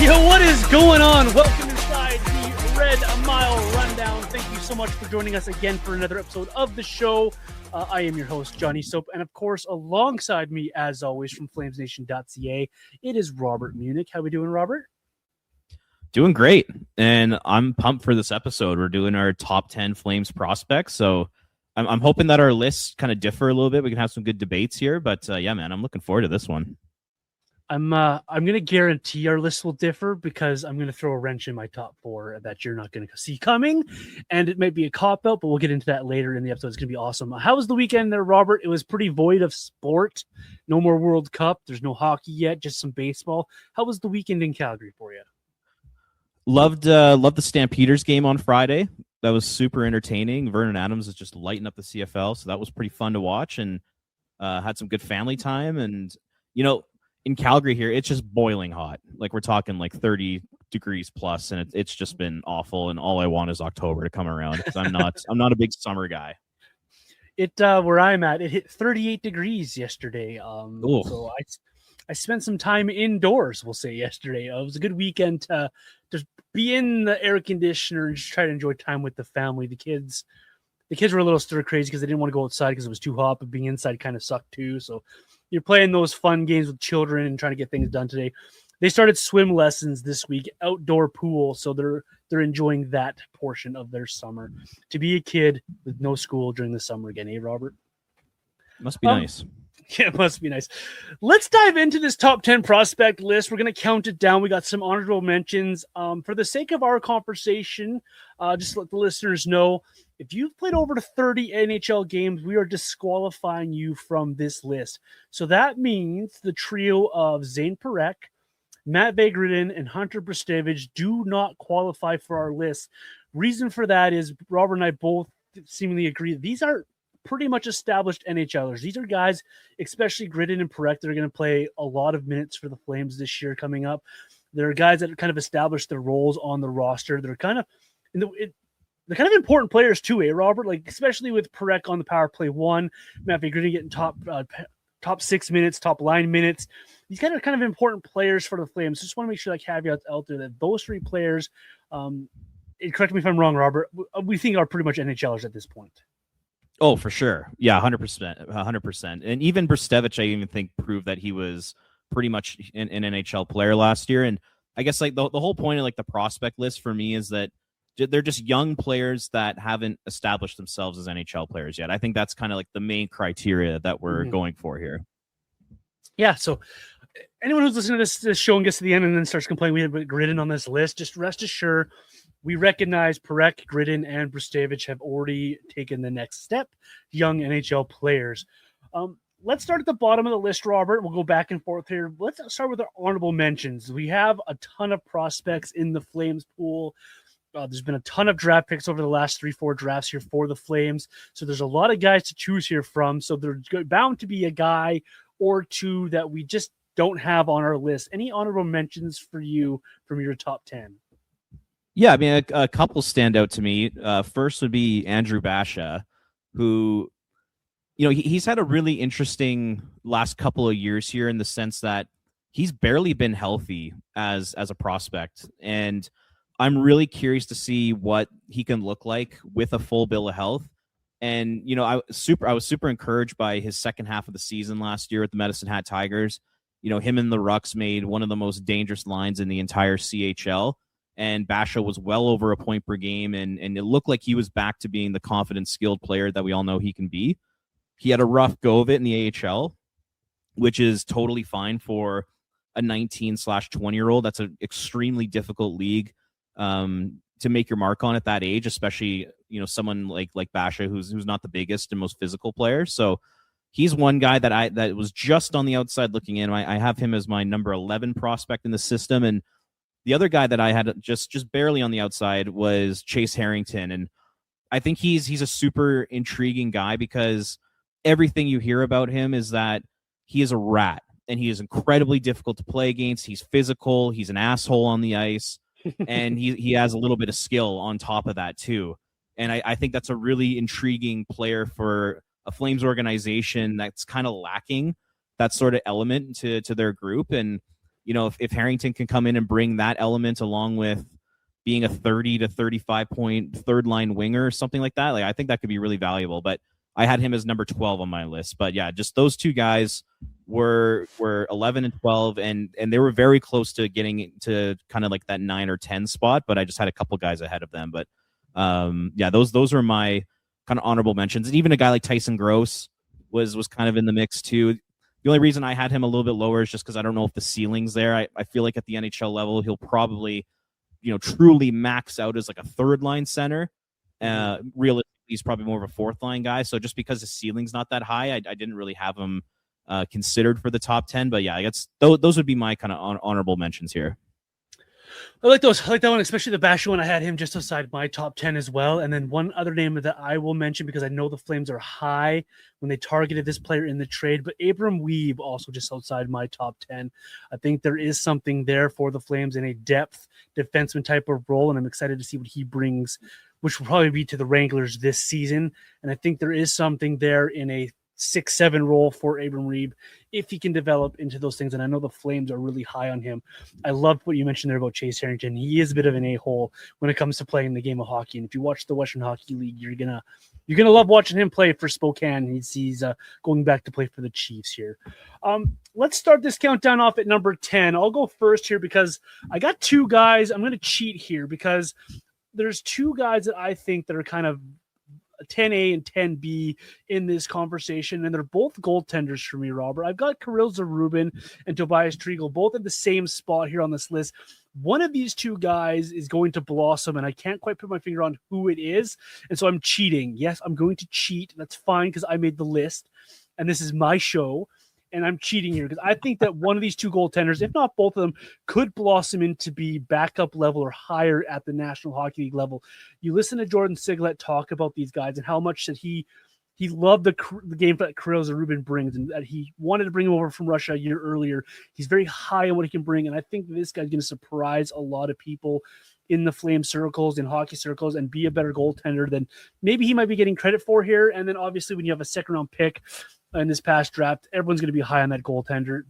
Yo, what is going on? Welcome inside the Red Mile Rundown. Thank you so much for joining us again for another episode of the show. I am your host, Johnny Soap, and of course, alongside me, as always, from flamesnation.ca, it is Robert Munich. How we doing, Robert? Doing great, and I'm pumped for this episode. We're doing our top 10 Flames prospects, so I'm hoping that our lists kind of differ a little bit. We can have some good debates here, but yeah, man, I'm looking forward to this one. I'm going to guarantee our list will differ because I'm going to throw a wrench in my top four that you're not going to see coming, and it might be a cop-out, but we'll get into that later in the episode. It's going to be awesome. How was the weekend there, Robert? It was pretty void of sport. No more World Cup. There's no hockey yet, just some baseball. How was the weekend in Calgary for you? Loved the Stampeders game on Friday. That was super entertaining. Vernon Adams is just lighting up the CFL, so that was pretty fun to watch, and had some good family time. And, you know, in Calgary here, it's just boiling hot. Like, we're talking like 30 degrees plus, and it's just been awful. And all I want is October to come around because I'm not a big summer guy. It where I'm at, it hit 38 degrees yesterday. So I spent some time indoors, we'll say, yesterday. It was a good weekend to just be in the air conditioner and just try to enjoy time with the family. The kids were a little stir crazy because they didn't want to go outside because it was too hot, but being inside kind of sucked too. So you're playing those fun games with children and trying to get things done today. They started swim lessons this week, outdoor pool, so they're enjoying that portion of their summer. To be a kid with no school during the summer again, eh, Robert? Must be nice. Yeah, it must be nice. Let's dive into this top 10 prospect list. We're going to count it down. We got some honorable mentions. For the sake of our conversation, just let the listeners know, if you've played over 30 NHL games, we are disqualifying you from this list. So that means the trio of Zane Parekh, Matt Vagridin, and Hunter Brzustevich do not qualify for our list. Reason for that is Robert and I both seemingly agree these are pretty much established NHLers. These are guys, especially Gridden and Parekh, that are going to play a lot of minutes for the Flames this year coming up. There are guys that are kind of established their roles on the roster. They're kind of they're kind of important players too, Robert? Like, especially with Parekh on the power play one, Matt Vagridin getting top 6 minutes, top line minutes. These guys are kind of important players for the Flames. Just want to make sure that caveat's out there that those three players, correct me if I'm wrong, Robert, we think are pretty much NHLers at this point. Oh, for sure. Yeah, 100%. And even Brzustevich, I even think, proved that he was pretty much an NHL player last year. And I guess like the whole point of like the prospect list for me is that they're just young players that haven't established themselves as NHL players yet. I think that's kind of like the main criteria that we're going for here. Yeah. So anyone who's listening to this show and gets to the end and then starts complaining we have Gridden on this list, just rest assured we recognize Parekh, Gridden, and Brzustevich have already taken the next step. Young NHL players. Let's start at the bottom of the list, Robert. We'll go back and forth here. Let's start with our honorable mentions. We have a ton of prospects in the Flames pool. There's been a ton of draft picks over the last 3-4 drafts here for the Flames. So there's a lot of guys to choose here from. So there's bound to be a guy or two that we just don't have on our list. Any honorable mentions for you from your top 10? Yeah, I mean, a couple stand out to me. First would be Andrew Basha, who, you know, he's had a really interesting last couple of years here in the sense that he's barely been healthy as a prospect. And I'm really curious to see what he can look like with a full bill of health. And, you know, I was super encouraged by his second half of the season last year at the Medicine Hat Tigers. You know, him and the Rucks made one of the most dangerous lines in the entire CHL. And Basha was well over a point per game, and it looked like he was back to being the confident, skilled player that we all know he can be. He had a rough go of it in the AHL, which is totally fine for a 19/20-year-old. That's an extremely difficult league to make your mark on at that age, especially, you know, someone like Basha, who's not the biggest and most physical player. So he's one guy that was just on the outside looking in. I have him as my number 11 prospect in the system, and the other guy that I had just barely on the outside was Chase Harrington. And I think he's a super intriguing guy because everything you hear about him is that he is a rat and he is incredibly difficult to play against. He's physical. He's an asshole on the ice. And he has a little bit of skill on top of that too. And I think that's a really intriguing player for a Flames organization that's kind of lacking that sort of element to their group. And if Harrington can come in and bring that element along with being a 30 to 35 point third line winger or something like that, like I think that could be really valuable. But I had him as number 12 on my list. But yeah, just those two guys were 11 and 12, and they were very close to getting to kind of like that 9 or 10 spot, but I just had a couple guys ahead of them. But yeah, those were my kind of honorable mentions. And even a guy like Tyson Gross was kind of in the mix too. The only reason I had him a little bit lower is just because I don't know if the ceiling's there. I feel like at the NHL level, he'll probably, truly max out as like a third line center. Realistically, he's probably more of a fourth line guy. So just because the ceiling's not that high, I didn't really have him considered for the top 10. But yeah, I guess those would be my kind of honorable mentions here. I like those. I like that one, especially the Basho one. I had him just outside my top 10 as well. And then one other name that I will mention because I know the Flames are high when they targeted this player in the trade, but Abram Weeb also just outside my top 10. I think there is something there for the Flames in a depth defenseman type of role, and I'm excited to see what he brings, which will probably be to the Wranglers this season. And I think there is something there in a 6-7 role for Abram Reeb if he can develop into those things. And I know the Flames are really high on him. I love what you mentioned there about Chase Harrington. He is a bit of an a-hole when it comes to playing the game of hockey. And if you watch the Western Hockey League, you're gonna love watching him play for Spokane. He's going back to play for the Chiefs here. Let's start this countdown off at number 10. I'll go first here because I got two guys. I'm going to cheat here because there's two guys that I think that are kind of 10A and 10B in this conversation, and they're both goaltenders for me, Robert. I've got Kirill Zarubin and Tobias Triegel both at the same spot here on this list. One of these two guys is going to blossom, and I can't quite put my finger on who it is, and so I'm cheating. Yes, I'm going to cheat. That's fine because I made the list, and this is my show, and I'm cheating here because I think that one of these two goaltenders, if not both of them, could blossom into be backup level or higher at the National Hockey League level. You listen to Jordan Sigalet talk about these guys and how much that he loved the game that Kirill Zarubin brings, and that he wanted to bring him over from Russia a year earlier. He's very high on what he can bring, and I think this guy's going to surprise a lot of people in the Flame circles, in hockey circles, and be a better goaltender than maybe he might be getting credit for here. And then obviously when you have a second-round pick in this past draft, everyone's going to be high on that goaltender.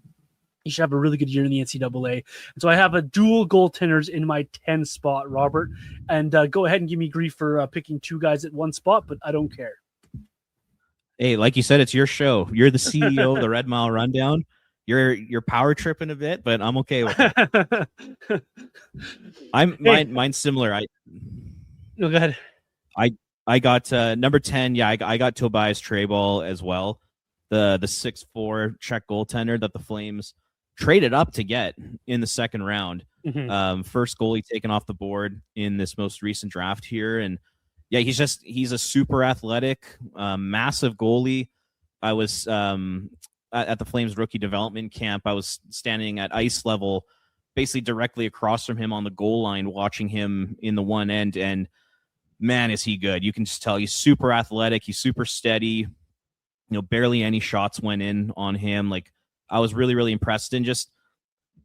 He should have a really good year in the NCAA. And so I have a dual goaltenders in my 10 spot, Robert. And go ahead and give me grief for picking two guys at one spot, but I don't care. Hey, like you said, it's your show. You're the CEO of the Red Mile Rundown. You're power tripping a bit, but I'm okay with it. Mine's similar. No, go ahead. I got number 10. Yeah, I got Tobias Triegel as well. The 6'4" Czech goaltender that the Flames traded up to get in the second round. Mm-hmm. First goalie taken off the board in this most recent draft here. And yeah, he's a super athletic, massive goalie. I was at the Flames rookie development camp. I was standing at ice level, basically directly across from him on the goal line, watching him in the one end. And man, is he good. You can just tell he's super athletic. He's super steady. Barely any shots went in on him. Like, I was really, really impressed. And just,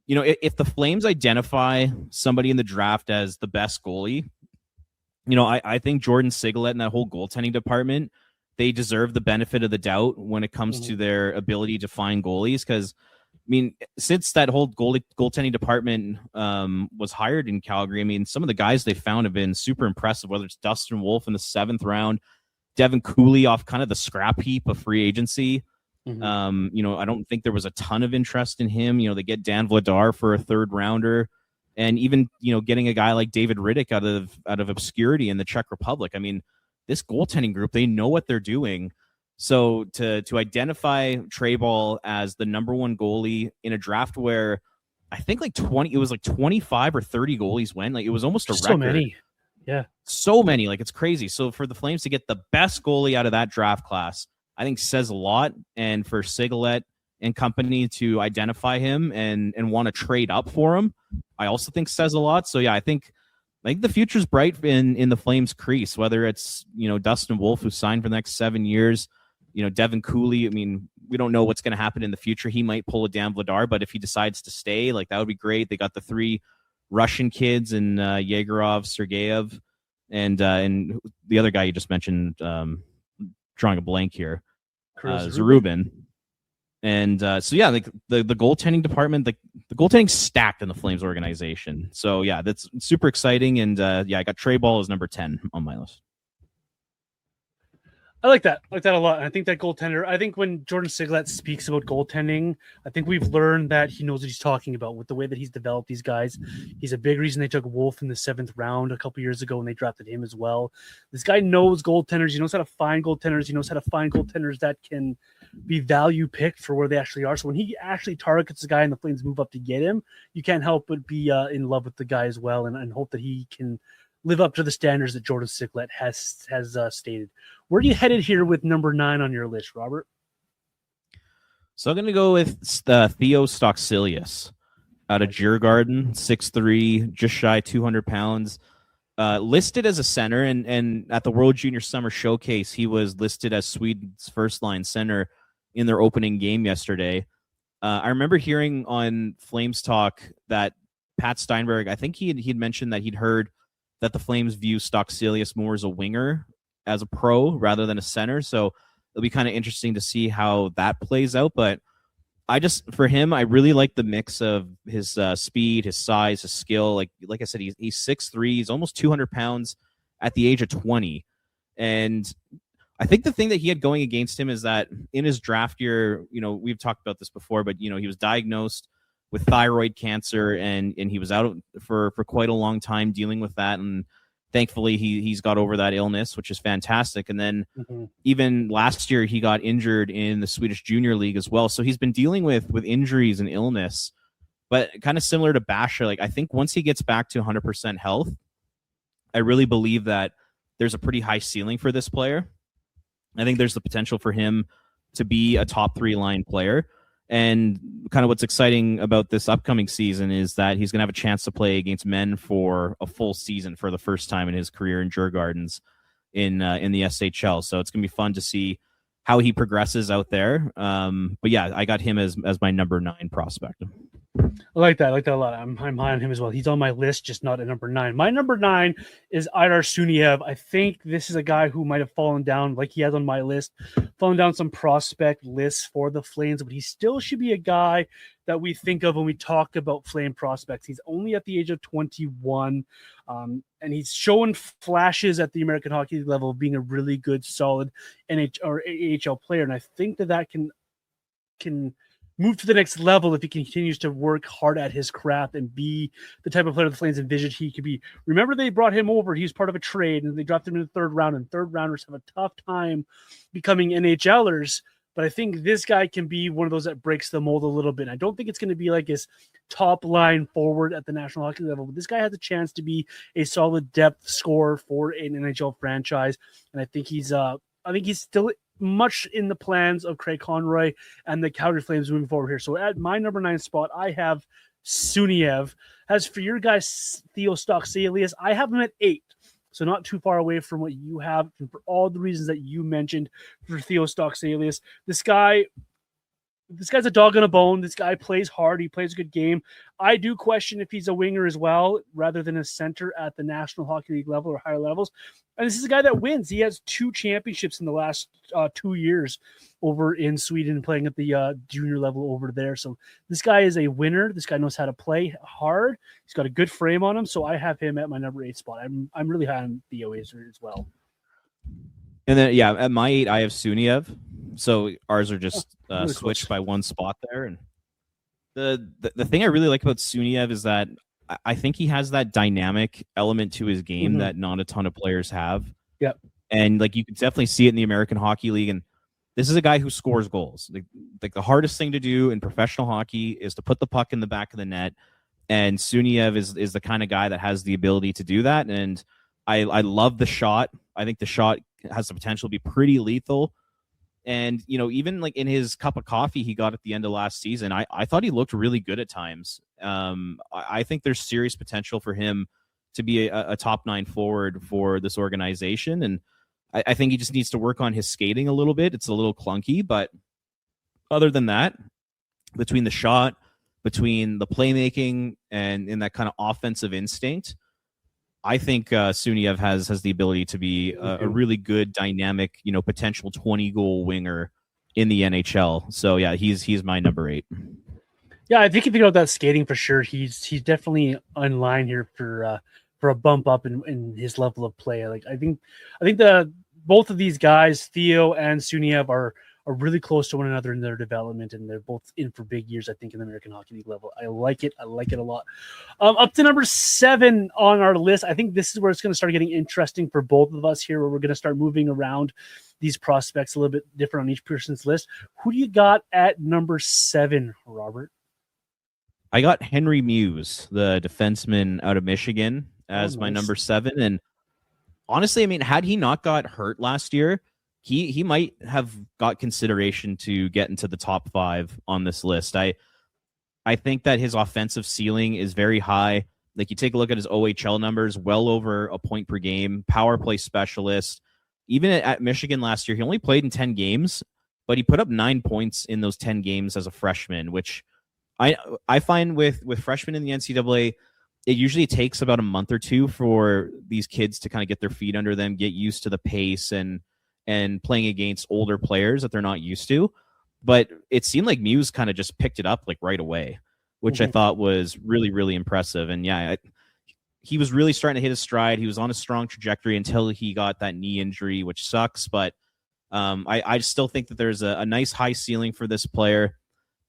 if the Flames identify somebody in the draft as the best goalie, I think Jordan Sigalet and that whole goaltending department, they deserve the benefit of the doubt when it comes to their ability to find goalies. Because, since that whole goaltending department was hired in Calgary, some of the guys they found have been super impressive, whether it's Dustin Wolf in the 7th round, Devin Cooley off kind of the scrap heap of free agency. Mm-hmm. I don't think there was a ton of interest in him. They get Dan Vladar for a 3rd rounder, and even, getting a guy like David Riddick out of obscurity in the Czech Republic. This goaltending group, they know what they're doing. So to identify Triegel as the number 1 goalie in a draft where I think it was 25 or 30 goalies went, it was almost a record. So many. Yeah. So many, it's crazy. So for the Flames to get the best goalie out of that draft class, I think says a lot. And for Sigalet and company to identify him and want to trade up for him, I also think says a lot. So yeah, I think the future's bright in the Flames crease, whether it's, Dustin Wolf, who signed for the next 7 years, Devin Cooley. We don't know what's going to happen in the future. He might pull a Dan Vladar, but if he decides to stay, that would be great. They got the 3 Russian kids and Yegorov, Sergeyev, and the other guy you just mentioned, drawing a blank here, Zarubin. And so yeah, like the goaltending department, the goaltending stacked in the Flames organization. So yeah, that's super exciting. And yeah, I got Trey Ball as number 10 on my list. I like that. I like that a lot. I think that goaltender, I think when Jordan Siglet speaks about goaltending, I think we've learned that he knows what he's talking about with the way that he's developed these guys. He's a big reason they took Wolf in the 7th round a couple years ago, and they drafted him as well. This guy knows goaltenders. He knows how to find goaltenders. He knows how to find goaltenders that can be value picked for where they actually are. So when he actually targets the guy and the Flames move up to get him, you can't help but be in love with the guy as well, and hope that he can live up to the standards that Jordan Siglet has stated. Where are you headed here with number 9 on your list, Robert? So I'm going to go with Theo Stocksilius out of Djurgården, 6'3", just shy 200 pounds. Listed as a center, and at the World Junior Summer Showcase, he was listed as Sweden's first-line center in their opening game yesterday. I remember hearing on Flames Talk that Pat Steinberg, I think he'd mentioned that he'd heard that the Flames view Stocksilius more as a winger, as a pro, rather than a center. So it'll be kind of interesting to see how that plays out. But for him, I really like the mix of his speed, his size, his skill. Like I said, he's 6'3", he's almost 200 pounds at the age of 20. And I think the thing that he had going against him is that in his draft year, we've talked about this before, but he was diagnosed with thyroid cancer, and he was out for quite a long time dealing with that. And thankfully he's got over that illness, which is fantastic. And then even last year he got injured in the Swedish Junior League as well. So he's been dealing with injuries and illness, but kind of similar to Basha. Like, I think once he gets back to 100% health, I really believe that there's a pretty high ceiling for this player. I think there's the potential for him to be a top 3 line player. And kind of what's exciting about this upcoming season is that he's going to have a chance to play against men for a full season for the first time in his career in Djurgårdens in the SHL. So it's going to be fun to see how he progresses out there. But yeah, I got him as my number 9 prospect. I like that. I like that a lot. I'm high on him as well. He's on my list, just not at number 9. My number 9 is Idar Suniev. I think this is a guy who might have fallen down, like he has on my list, fallen down some prospect lists for the Flames, but he still should be a guy that we think of when we talk about Flame prospects. He's only at the age of 21, and he's showing flashes at the American Hockey League level of being a really good, solid NHL or AHL player, and I think that can move to the next level if he continues to work hard at his craft and be the type of player the Flames envisioned he could be. Remember, they brought him over. He was part of a trade, and they dropped him in the 3rd round, and 3rd rounders have a tough time becoming NHLers. But I think this guy can be one of those that breaks the mold a little bit. I don't think it's going to be like his top line forward at the National Hockey level, but this guy has a chance to be a solid depth scorer for an NHL franchise. And I think he's still much in the plans of Craig Conroy and the Calgary Flames moving forward here. So at my number 9 spot, I have Suniev. As for your guy, Theo Stocksilius, I have him at 8. So not too far away from what you have. And for all the reasons that you mentioned for Theo Stocksilius, this guy's a dog on a bone. This guy plays hard. He plays a good game. I do question if he's a winger as well, rather than a center at the National Hockey League level or higher levels. And this is a guy that wins. He has 2 championships in the last 2 years over in Sweden, playing at the junior level over there. So this guy is a winner. This guy knows how to play hard. He's got a good frame on him. So I have him at my number 8 spot. I'm really high on Theo as well. And then, yeah, at my 8, I have Suniev. So ours are just really switched close by 1 spot there. And the thing I really like about Suniev is that I think he has that dynamic element to his game that not a ton of players have. Yep. And like you can definitely see it in the American Hockey League. And this is a guy who scores goals. Like the hardest thing to do in professional hockey is to put the puck in the back of the net. And Suniev is the kind of guy that has the ability to do that. And I love the shot. I think the shot has the potential to be pretty lethal. And, even like in his cup of coffee he got at the end of last season, I thought he looked really good at times. I think there's serious potential for him to be a top 9 forward for this organization. And I think he just needs to work on his skating a little bit. It's a little clunky, but other than that, between the shot, between the playmaking and in that kind of offensive instinct, I think Suniev has the ability to be a really good, dynamic, potential 20-goal winger in the NHL. So yeah, he's my number 8. Yeah, I think if you know that skating for sure, he's definitely on line here for a bump up in his level of play. Like I think the both of these guys, Theo and Suniev, are really close to one another in their development, and they're both in for big years. I think in the American Hockey League level, I like it. I like it a lot. Up to number 7 on our list. I think this is where it's going to start getting interesting for both of us here, where we're going to start moving around these prospects a little bit different on each person's list. Who do you got at number 7, Robert? I got Henry Muse, the defenseman out of Michigan, as my number 7. And honestly, I mean, had he not got hurt last year, he might have got consideration to get into the top 5 on this list. I think that his offensive ceiling is very high. Like, you take a look at his OHL numbers, well over a point per game, power play specialist. Even at Michigan last year, he only played in 10 games, but he put up 9 points in those 10 games as a freshman, which I find with freshmen in the NCAA, it usually takes about a month or two for these kids to kind of get their feet under them, get used to the pace and playing against older players that they're not used to. But it seemed like Muse kind of just picked it up like right away, which I thought was really, really impressive. And yeah, he was really starting to hit his stride. He was on a strong trajectory until he got that knee injury, which sucks. But I still think that there's a nice high ceiling for this player.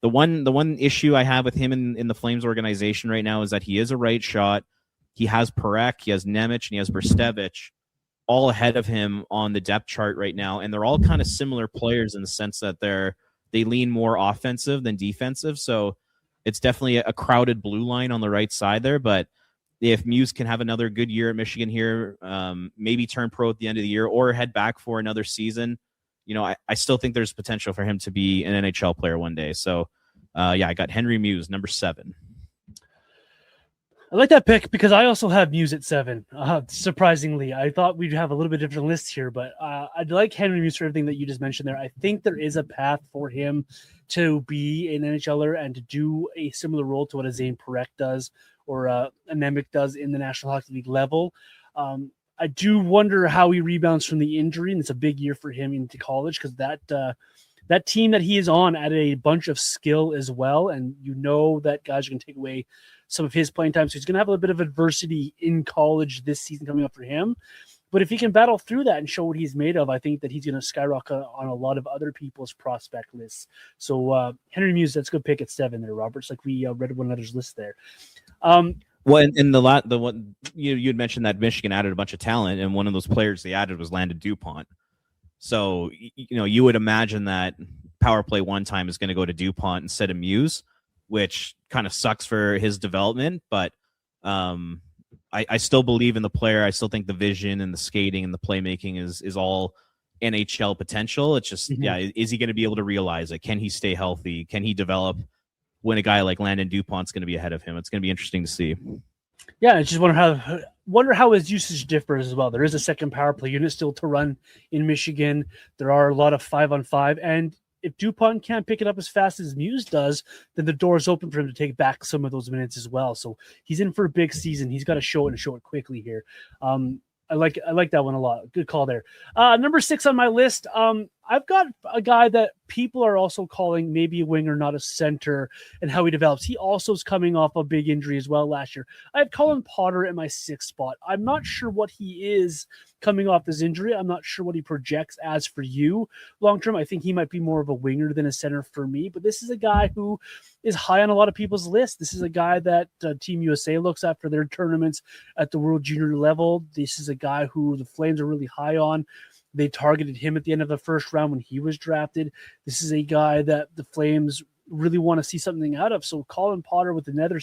The one issue I have with him in the Flames organization right now is that he is a right shot. He has Parekh, he has Nemec, and he has Brstevich all ahead of him on the depth chart right now, and they're all kind of similar players in the sense that they lean more offensive than defensive. So it's definitely a crowded blue line on the right side there. But if Muse can have another good year at Michigan here, maybe turn pro at the end of the year or head back for another season, you know, I still think there's potential for him to be an NHL player one day. So, yeah, I got Henry Muse, number 7. I like that pick because I also have Muse at 7. Surprisingly, I thought we'd have a little bit different list here, but I'd like Henry Muse for everything that you just mentioned there. I think there is a path for him to be an NHLer and to do a similar role to what a Zane Parekh does or a Nemec does in the National Hockey League level. I do wonder how he rebounds from the injury, and it's a big year for him into college because that team that he is on added a bunch of skill as well, and you know that guys are going to take away some of his playing time, so he's going to have a little bit of adversity in college this season coming up for him. But if he can battle through that and show what he's made of, I think that he's going to skyrocket on a lot of other people's prospect lists. So Henry Muse, that's a good pick at 7 there, Robert. It's like we read one another's list there. Well, in the one you had mentioned that Michigan added a bunch of talent, and one of those players they added was Landon DuPont. So you know you would imagine that power play one time is going to go to DuPont instead of Muse, which kind of sucks for his development. But I still believe in the player. I still think the vision and the skating and the playmaking is all NHL potential. It's just is he going to be able to realize it? Can he stay healthy? Can he develop? When a guy like Landon DuPont's going to be ahead of him, it's going to be interesting to see. Yeah, I just wonder how his usage differs as well. There is a second power play unit still to run in Michigan. There are a lot of 5-on-5, and if DuPont can't pick it up as fast as Muse does, then the door is open for him to take back some of those minutes as well. So he's in for a big season. He's got to show it and show it quickly here. I like that one a lot. Good call there. Number 6 on my list. I've got a guy that people are also calling maybe a winger, not a center, and how he develops. He also is coming off a big injury as well last year. I have Colin Potter at my 6th spot. I'm not sure what he is coming off this injury. I'm not sure what he projects as for you long term. I think he might be more of a winger than a center for me, but this is a guy who is high on a lot of people's lists. This is a guy that Team USA looks at for their tournaments at the World Junior level. This is a guy who the Flames are really high on. They targeted him at the end of the first round when he was drafted. This is a guy that the Flames really want to see something out of. So Colin Potter with another,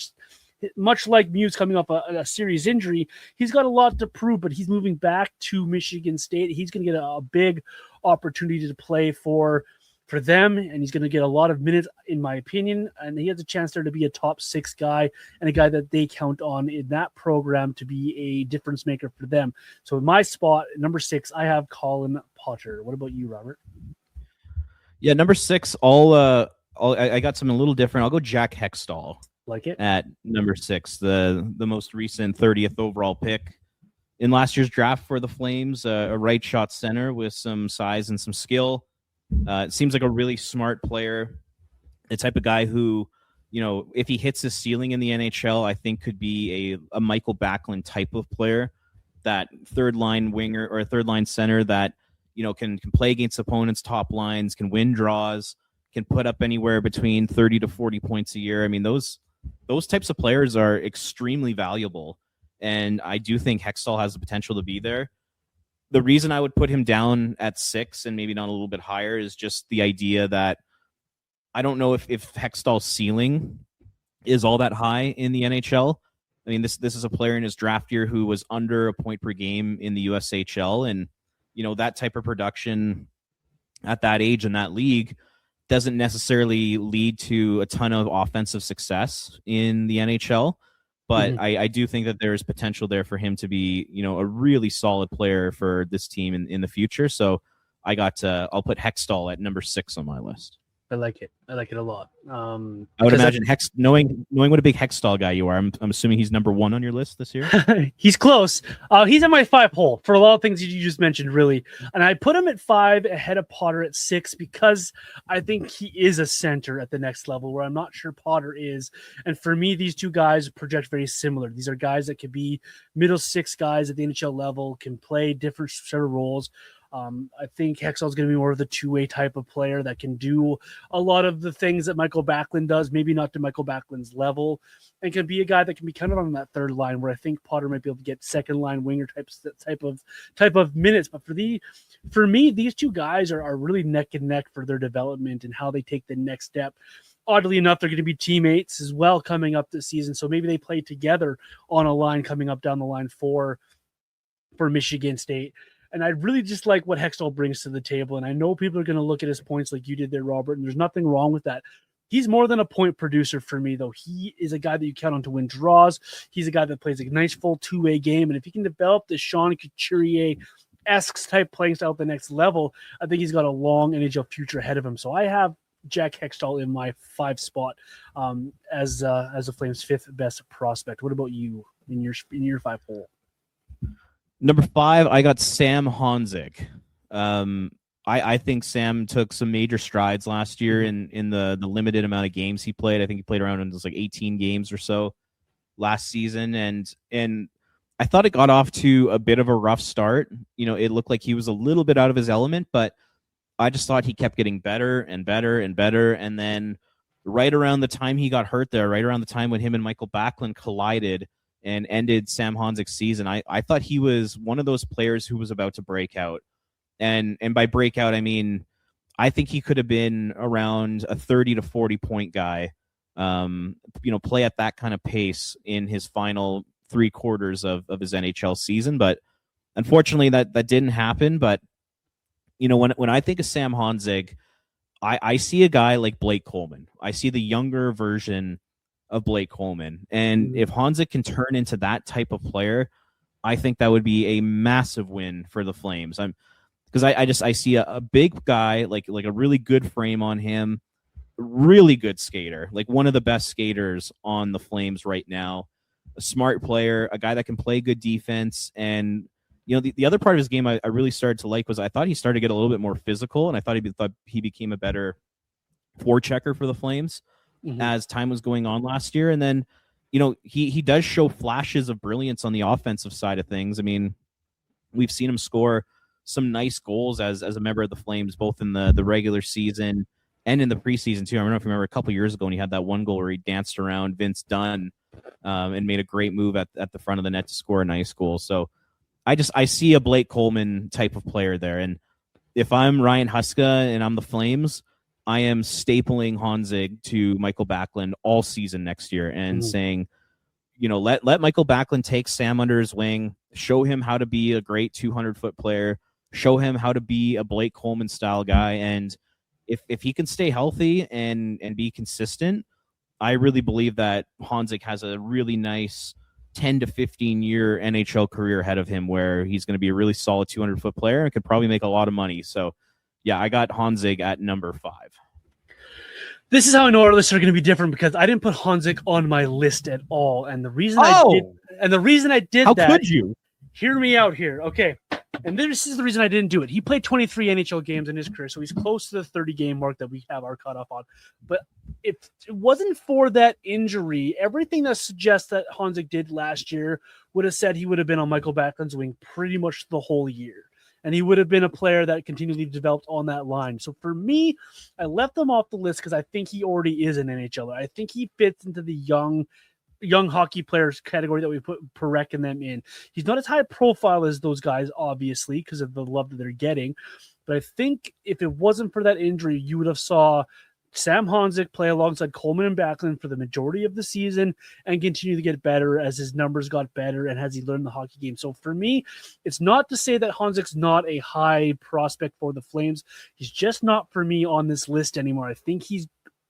much like Muse coming off a serious injury, he's got a lot to prove, but he's moving back to Michigan State. He's going to get a big opportunity to play for them, and he's going to get a lot of minutes, in my opinion, and he has a chance there to be a top 6 guy and a guy that they count on in that program to be a difference maker for them. So in my spot, number 6, I have Colin Potter. What about you, Robert? Yeah, number 6, I got something a little different. I'll go Jack Hextall. Like it? At number 6, the most recent 30th overall pick in last year's draft for the Flames, a right shot center with some size and some skill. It seems like a really smart player, the type of guy who, if he hits his ceiling in the NHL, I think could be a Michael Backlund type of player, that third line winger or a third line center that, can play against opponents' top lines, can win draws, can put up anywhere between 30 to 40 points a year. I mean, those types of players are extremely valuable. And I do think Hextall has the potential to be there. The reason I would put him down at 6 and maybe not a little bit higher is just the idea that I don't know if Hextall's ceiling is all that high in the NHL. I mean, this is a player in his draft year who was under a point per game in the USHL, and that type of production at that age in that league doesn't necessarily lead to a ton of offensive success in the NHL. But I do think that there's potential there for him to be, a really solid player for this team in the future. So I'll put Hextall at number 6 on my list. I like it. I like it a lot. I would imagine knowing what a big Hextall guy you are, I'm assuming he's number 1 on your list this year. He's close. He's in my 5 hole for a lot of things you just mentioned, really. And I put him at 5 ahead of Potter at 6 because I think he is a center at the next level where I'm not sure Potter is. And for me, these two guys project very similar. These are guys that could be middle 6 guys at the NHL level, can play different sort of roles. I think Hextall is going to be more of the two-way type of player that can do a lot of the things that Michael Backlund does, maybe not to Michael Backlund's level, and can be a guy that can be kind of on that third line where I think Potter might be able to get second line winger type of minutes. But for me, these two guys are really neck and neck for their development and how they take the next step. Oddly enough, they're going to be teammates as well coming up this season, so maybe they play together on a line coming up down the line for Michigan State. And I really just like what Hextall brings to the table. And I know people are going to look at his points like you did there, Robert, and there's nothing wrong with that. He's more than a point producer for me, though. He is a guy that you count on to win draws. He's a guy that plays a nice full two-way game. And if he can develop this Sean Couturier-esque type playing style at the next level, I think he's got a long NHL future ahead of him. So I have Jack Hextall in my 5 spot as the Flames' 5th best prospect. What about you in your 5 hole? Number 5, I got Sam Honzek. I think Sam took some major strides last year in the limited amount of games he played. I think he played around in 18 games or so last season, and I thought it got off to a bit of a rough start. It looked like he was a little bit out of his element, but I just thought he kept getting better and better and better. And then right around the time he got hurt there, right around the time when him and Michael Backlund collided and ended Sam Honzek's season, I thought he was one of those players who was about to break out. And by breakout, I mean, I think he could have been around a 30 to 40 point guy, play at that kind of pace in his final 3 quarters of his NHL season. But unfortunately, that didn't happen. But, when I think of Sam Honzek, I see a guy like Blake Coleman. I see the younger version of Blake Coleman. And if Honzek can turn into that type of player, I think that would be a massive win for the Flames. Because I see a big guy, like a really good frame on him, really good skater, like one of the best skaters on the Flames right now, a smart player, a guy that can play good defense. And, the other part of his game I really started to like was I thought he started to get a little bit more physical, and I thought he became a better forechecker for the Flames as time was going on last year. And then, he does show flashes of brilliance on the offensive side of things. I mean, we've seen him score some nice goals as a member of the Flames, both in the regular season and in the preseason too. I don't know if you remember a couple years ago when he had that one goal where he danced around Vince Dunn and made a great move at the front of the net to score a nice goal. So I see a Blake Coleman type of player there. And if I'm Ryan Huska and I'm the Flames, I am stapling Honzek to Michael Backlund all season next year and saying, let Michael Backlund take Sam under his wing, show him how to be a great 200-foot player, show him how to be a Blake Coleman style guy. And if he can stay healthy and be consistent, I really believe that Honzek has a really nice 10 to 15 year NHL career ahead of him where he's going to be a really solid 200-foot player and could probably make a lot of money. So yeah, I got Honzek at number 5. This is how I know our lists are going to be different because I didn't put Honzek on my list at all. And the reason I did how that, could you? Hear me out here. Okay. And this is the reason I didn't do it. He played 23 NHL games in his career, so he's close to the 30-game mark that we have our cutoff on. But if it wasn't for that injury, everything that suggests that Honzek did last year would have said he would have been on Michael Backlund's wing pretty much the whole year. And he would have been a player that continually developed on that line. So for me, I left him off the list because I think he already is an NHLer. I think he fits into the young hockey players category that we put Perek and them in. He's not as high profile as those guys, obviously, because of the love that they're getting. But I think if it wasn't for that injury, you would have saw Sam Honzek play alongside Coleman and Backlund for the majority of the season and continue to get better as his numbers got better and as he learned the hockey game. So for me, it's not to say that Honzek's not a high prospect for the Flames. He's just not for me on this list anymore. I think he's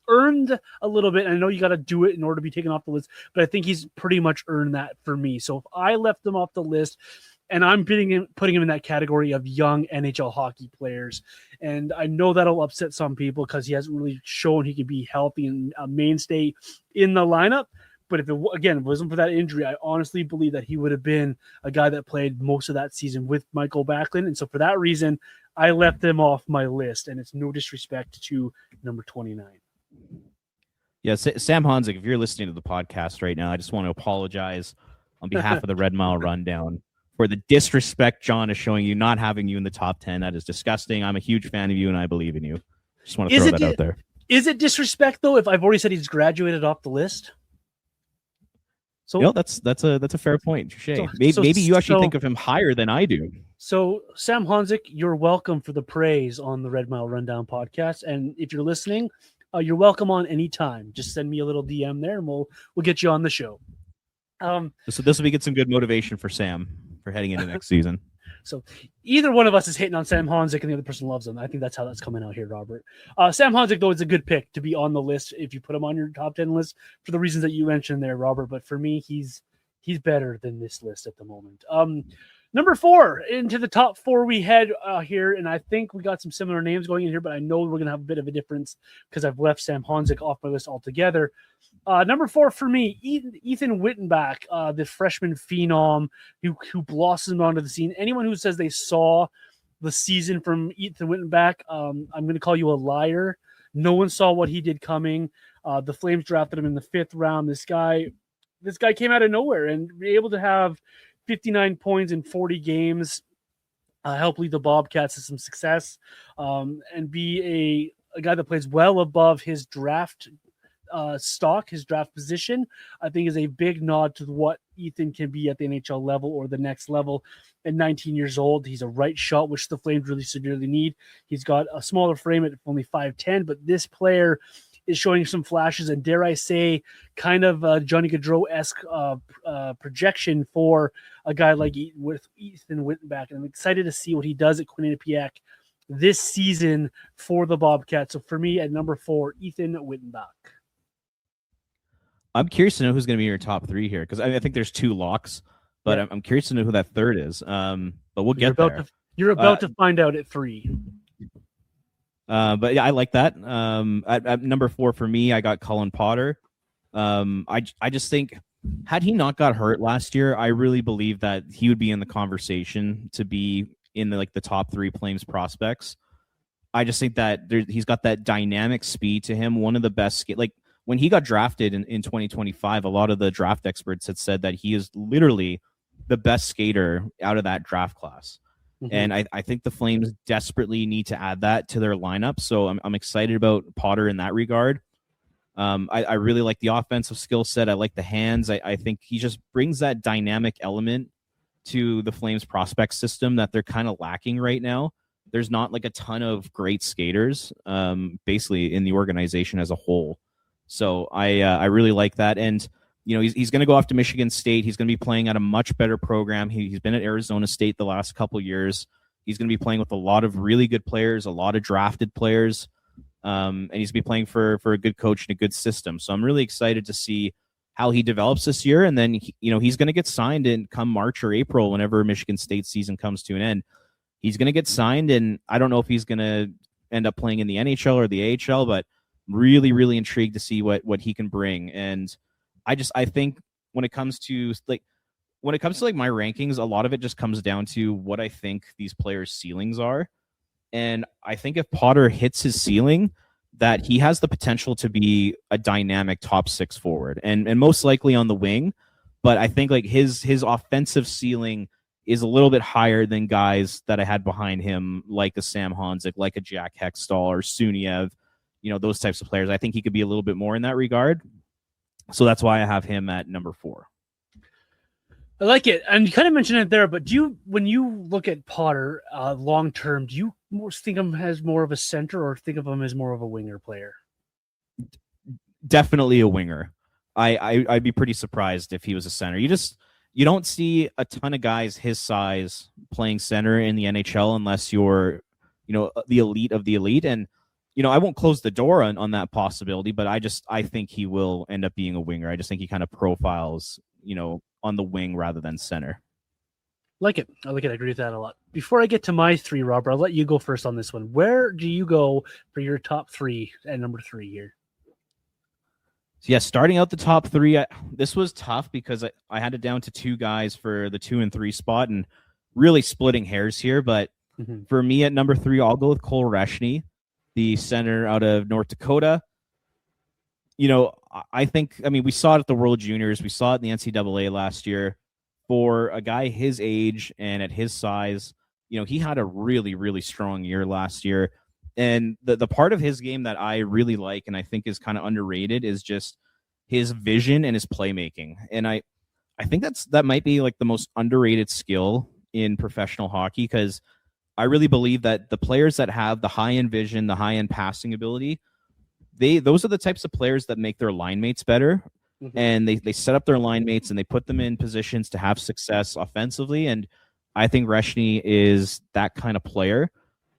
earned a little bit. I know you got to do it in order to be taken off the list, but I think he's pretty much earned that for me. So if I left him off the list, and I'm putting him in that category of young NHL hockey players. And I know that'll upset some people because he hasn't really shown he can be healthy and a mainstay in the lineup. But if it wasn't for that injury, I honestly believe that he would have been a guy that played most of that season with Michael Backlund. And so for that reason, I left him off my list. And it's no disrespect to number 29. Yeah, Sam Honzek, if you're listening to the podcast right now, I just want to apologize on behalf of the Red Mile Rundown for the disrespect John is showing you, not having you in the top 10. That is disgusting. I'm a huge fan of you, and I believe in you. Just want to throw that out there. Is it disrespect, though, if I've already said he's graduated off the list? So that's a fair point. Maybe you actually think of him higher than I do. So, Sam Honzek, you're welcome for the praise on the Red Mile Rundown podcast. And if you're listening, you're welcome on any time. Just send me a little DM there, and we'll get you on the show. So this will get some good motivation for Sam for heading into next season. So either one of us is hitting on Sam Honzek and the other person loves him. I think that's how that's coming out here, Robert. Sam Honzek, though, is a good pick to be on the list if you put him on your top 10 list for the reasons that you mentioned there, Robert. But for me, he's better than this list at the moment. Number 4, into the top 4 we head here, and I think we got some similar names going in here, but I know we're going to have a bit of a difference because I've left Sam Honzek off my list altogether. Number 4 for me, Ethan Wittenbach, the freshman phenom who blossomed onto the scene. Anyone who says they saw the season from Ethan Wittenbach, I'm going to call you a liar. No one saw what he did coming. The Flames drafted him in the 5th round. This guy came out of nowhere and be able to have 59 points in 40 games, help lead the Bobcats to some success, and be a guy that plays well above his draft stock, his draft position, I think is a big nod to what Ethan can be at the NHL level or the next level. At 19 years old, he's a right shot, which the Flames really severely need. He's got a smaller frame at only 5'10", but this player is showing some flashes and, dare I say, kind of Johnny Gaudreau-esque projection for a guy like Ethan Wittenbach. And I'm excited to see what he does at Quinnipiac this season for the Bobcats. So for me, at number 4, Ethan Wittenbach. I'm curious to know who's going to be your top 3 here, because I think there's 2 locks, but I'm curious to know who that third is. But we'll get there. You're about to find out at 3. But yeah, I like that. At number 4 for me, I got Colin Potter. I just think, had he not got hurt last year, I really believe that he would be in the conversation to be in the top 3 Flames prospects. I just think that he's got that dynamic speed to him. One of the best when he got drafted in 2025, a lot of the draft experts had said that he is literally the best skater out of that draft class. Mm-hmm. And I think the Flames desperately need to add that to their lineup. So I'm excited about Potter in that regard. I really like the offensive skill set. I like the hands. I think he just brings that dynamic element to the Flames prospect system that they're kind of lacking right now. There's not a ton of great skaters, basically in the organization as a whole. So I really like that. And he's going to go off to Michigan State. He's going to be playing at a much better program. He's been at Arizona State the last couple years. He's going to be playing with a lot of really good players, a lot of drafted players, and he's going to be playing for a good coach and a good system. So I'm really excited to see how he develops this year. And then, he's going to get signed in come March or April, whenever Michigan State season comes to an end. He's going to get signed, and I don't know if he's going to end up playing in the NHL or the AHL, but really, really intrigued to see what he can bring. And I think when it comes to when it comes to like my rankings, a lot of it just comes down to what I think these players' ceilings are. And I think if Potter hits his ceiling, that he has the potential to be a dynamic top 6 forward and most likely on the wing. But I think like his offensive ceiling is a little bit higher than guys that I had behind him, like a Sam Honzik, like a Jack Hextall or Suniev, those types of players. I think he could be a little bit more in that regard. So that's why I have him at number 4. I like it. And you kind of mentioned it there, but when you look at Potter long term, do you more think of him as more of a center or think of him as more of a winger player? Definitely a winger. I'd be pretty surprised if he was a center. You don't see a ton of guys his size playing center in the NHL unless you're, the elite of the elite. And, I won't close the door on that possibility, but I think he will end up being a winger. I just think he kind of profiles, on the wing rather than center. Like it. I like it. I agree with that a lot. Before I get to my 3, Robert, I'll let you go first on this one. Where do you go for your top 3 at number 3 here? So yeah, starting out the top 3, this was tough because I had it down to 2 guys for the 2 and 3 spot and really splitting hairs here. But for me at number 3, I'll go with Cole Reshny, the center out of North Dakota. I think, we saw it at the World Juniors. We saw it in the NCAA last year. For a guy his age and at his size, he had a really, really strong year last year. And the part of his game that I really like and I think is kind of underrated is just his vision and his playmaking. And I think that might be like the most underrated skill in professional hockey, because I really believe that the players that have the high-end vision, the high-end passing ability, those are the types of players that make their line mates better. And they set up their line mates and they put them in positions to have success offensively. And I think Reshny is that kind of player.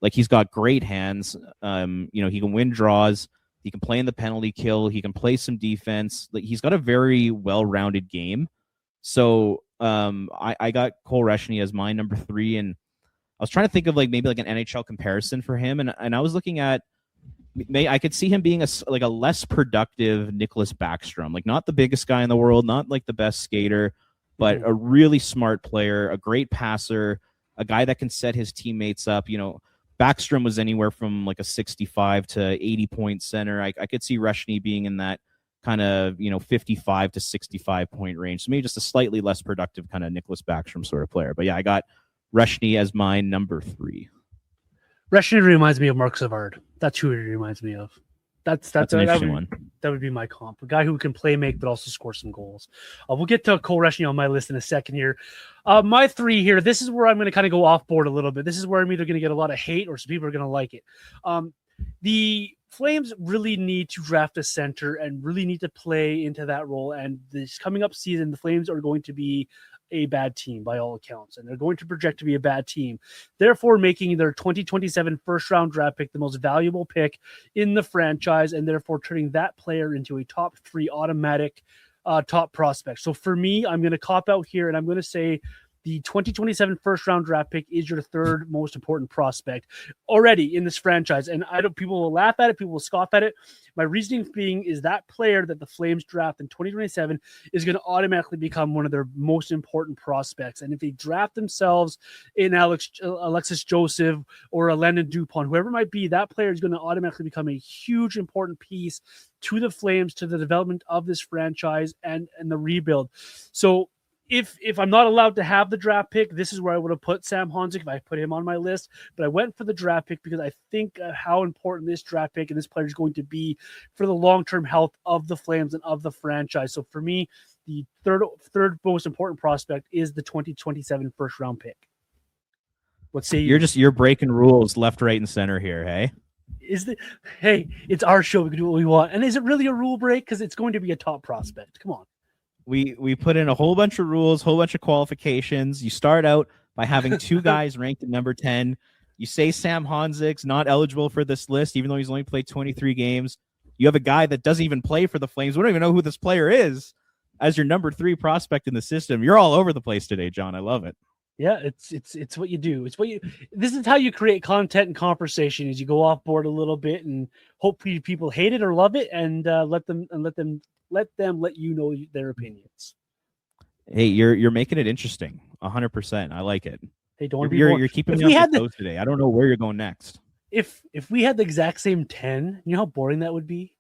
Like, he's got great hands. He can win draws. He can play in the penalty kill. He can play some defense. Like, he's got a very well-rounded game. So I got Cole Reshny as my number 3. And I was trying to think of maybe an NHL comparison for him. And I was looking at, I could see him being a less productive Nicholas Backstrom, like not the biggest guy in the world, not like the best skater, but a really smart player, a great passer, a guy that can set his teammates up. Backstrom was anywhere from like a 65 to 80 point center. I could see Reshny being in that kind of 55 to 65 point range. So maybe just a slightly less productive kind of Nicholas Backstrom sort of player. But yeah, I got Reshny as my number 3. Reshny reminds me of Mark Savard. That's who he reminds me of. That's an interesting one. That would be my comp. A guy who can play make, but also score some goals. We'll get to Cole Reshny on my list in a second here. My 3 here, this is where I'm going to kind of go off board a little bit. This is where I'm either going to get a lot of hate or some people are going to like it. The Flames really need to draft a center and really need to play into that role. And this coming up season, the Flames are going to be a bad team by all accounts, and they're going to project to be a bad team, therefore making their 2027 first round draft pick the most valuable pick in the franchise, and therefore turning that player into a top 3 automatic top prospect. So for me, I'm going to cop out here and I'm going to say the 2027 first round draft pick is your 3rd most important prospect already in this franchise. And people will laugh at it, people will scoff at it. My reasoning being is that player that the Flames draft in 2027 is going to automatically become one of their most important prospects. And if they draft themselves in Alexis Joseph or a Landon Dupont, whoever it might be, that player is going to automatically become a huge important piece to the Flames, to the development of this franchise and the rebuild. So if I'm not allowed to have the draft pick, this is where I would have put Sam Honzik if I put him on my list. But I went for the draft pick because I think how important this draft pick and this player is going to be for the long-term health of the Flames and of the franchise. So for me, the third most important prospect is the 2027 first round pick. What say you? You're breaking rules left, right, and center here, hey? Hey, it's our show. We can do what we want. And is it really a rule break? Because it's going to be a top prospect. Come on. We put in a whole bunch of rules, whole bunch of qualifications. You start out by having 2 guys ranked at number 10. You say Sam Honzik's not eligible for this list, even though he's only played 23 games. You have a guy that doesn't even play for the Flames. We don't even know who this player is as your number 3 prospect in the system. You're all over the place today, John. I love it. Yeah, it's what you do. This is how you create content and conversation. Is you go off board a little bit and hopefully people hate it or love it, and let them let you know their opinions. Hey, you're making it interesting. 100%. I like it. They don't want to be You're boring. you're keeping If me we on my had the toes today. I don't know where you're going next. if we had the exact same 10, you know how boring that would be?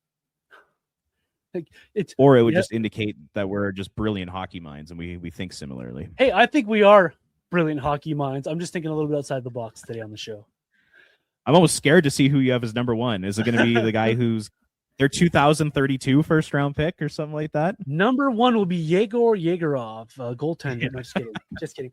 Like it's Or it would yeah. just indicate that we're just brilliant hockey minds and we think similarly. Hey, I think we are brilliant hockey minds. I'm just thinking a little bit outside the box today on the show. I'm almost scared to see who you have as number one. Is it going to be the guy who's their 2032 first round pick or something like that? Number one will be Yegor Yegorov, goaltender. Yeah. No, just kidding. Just kidding.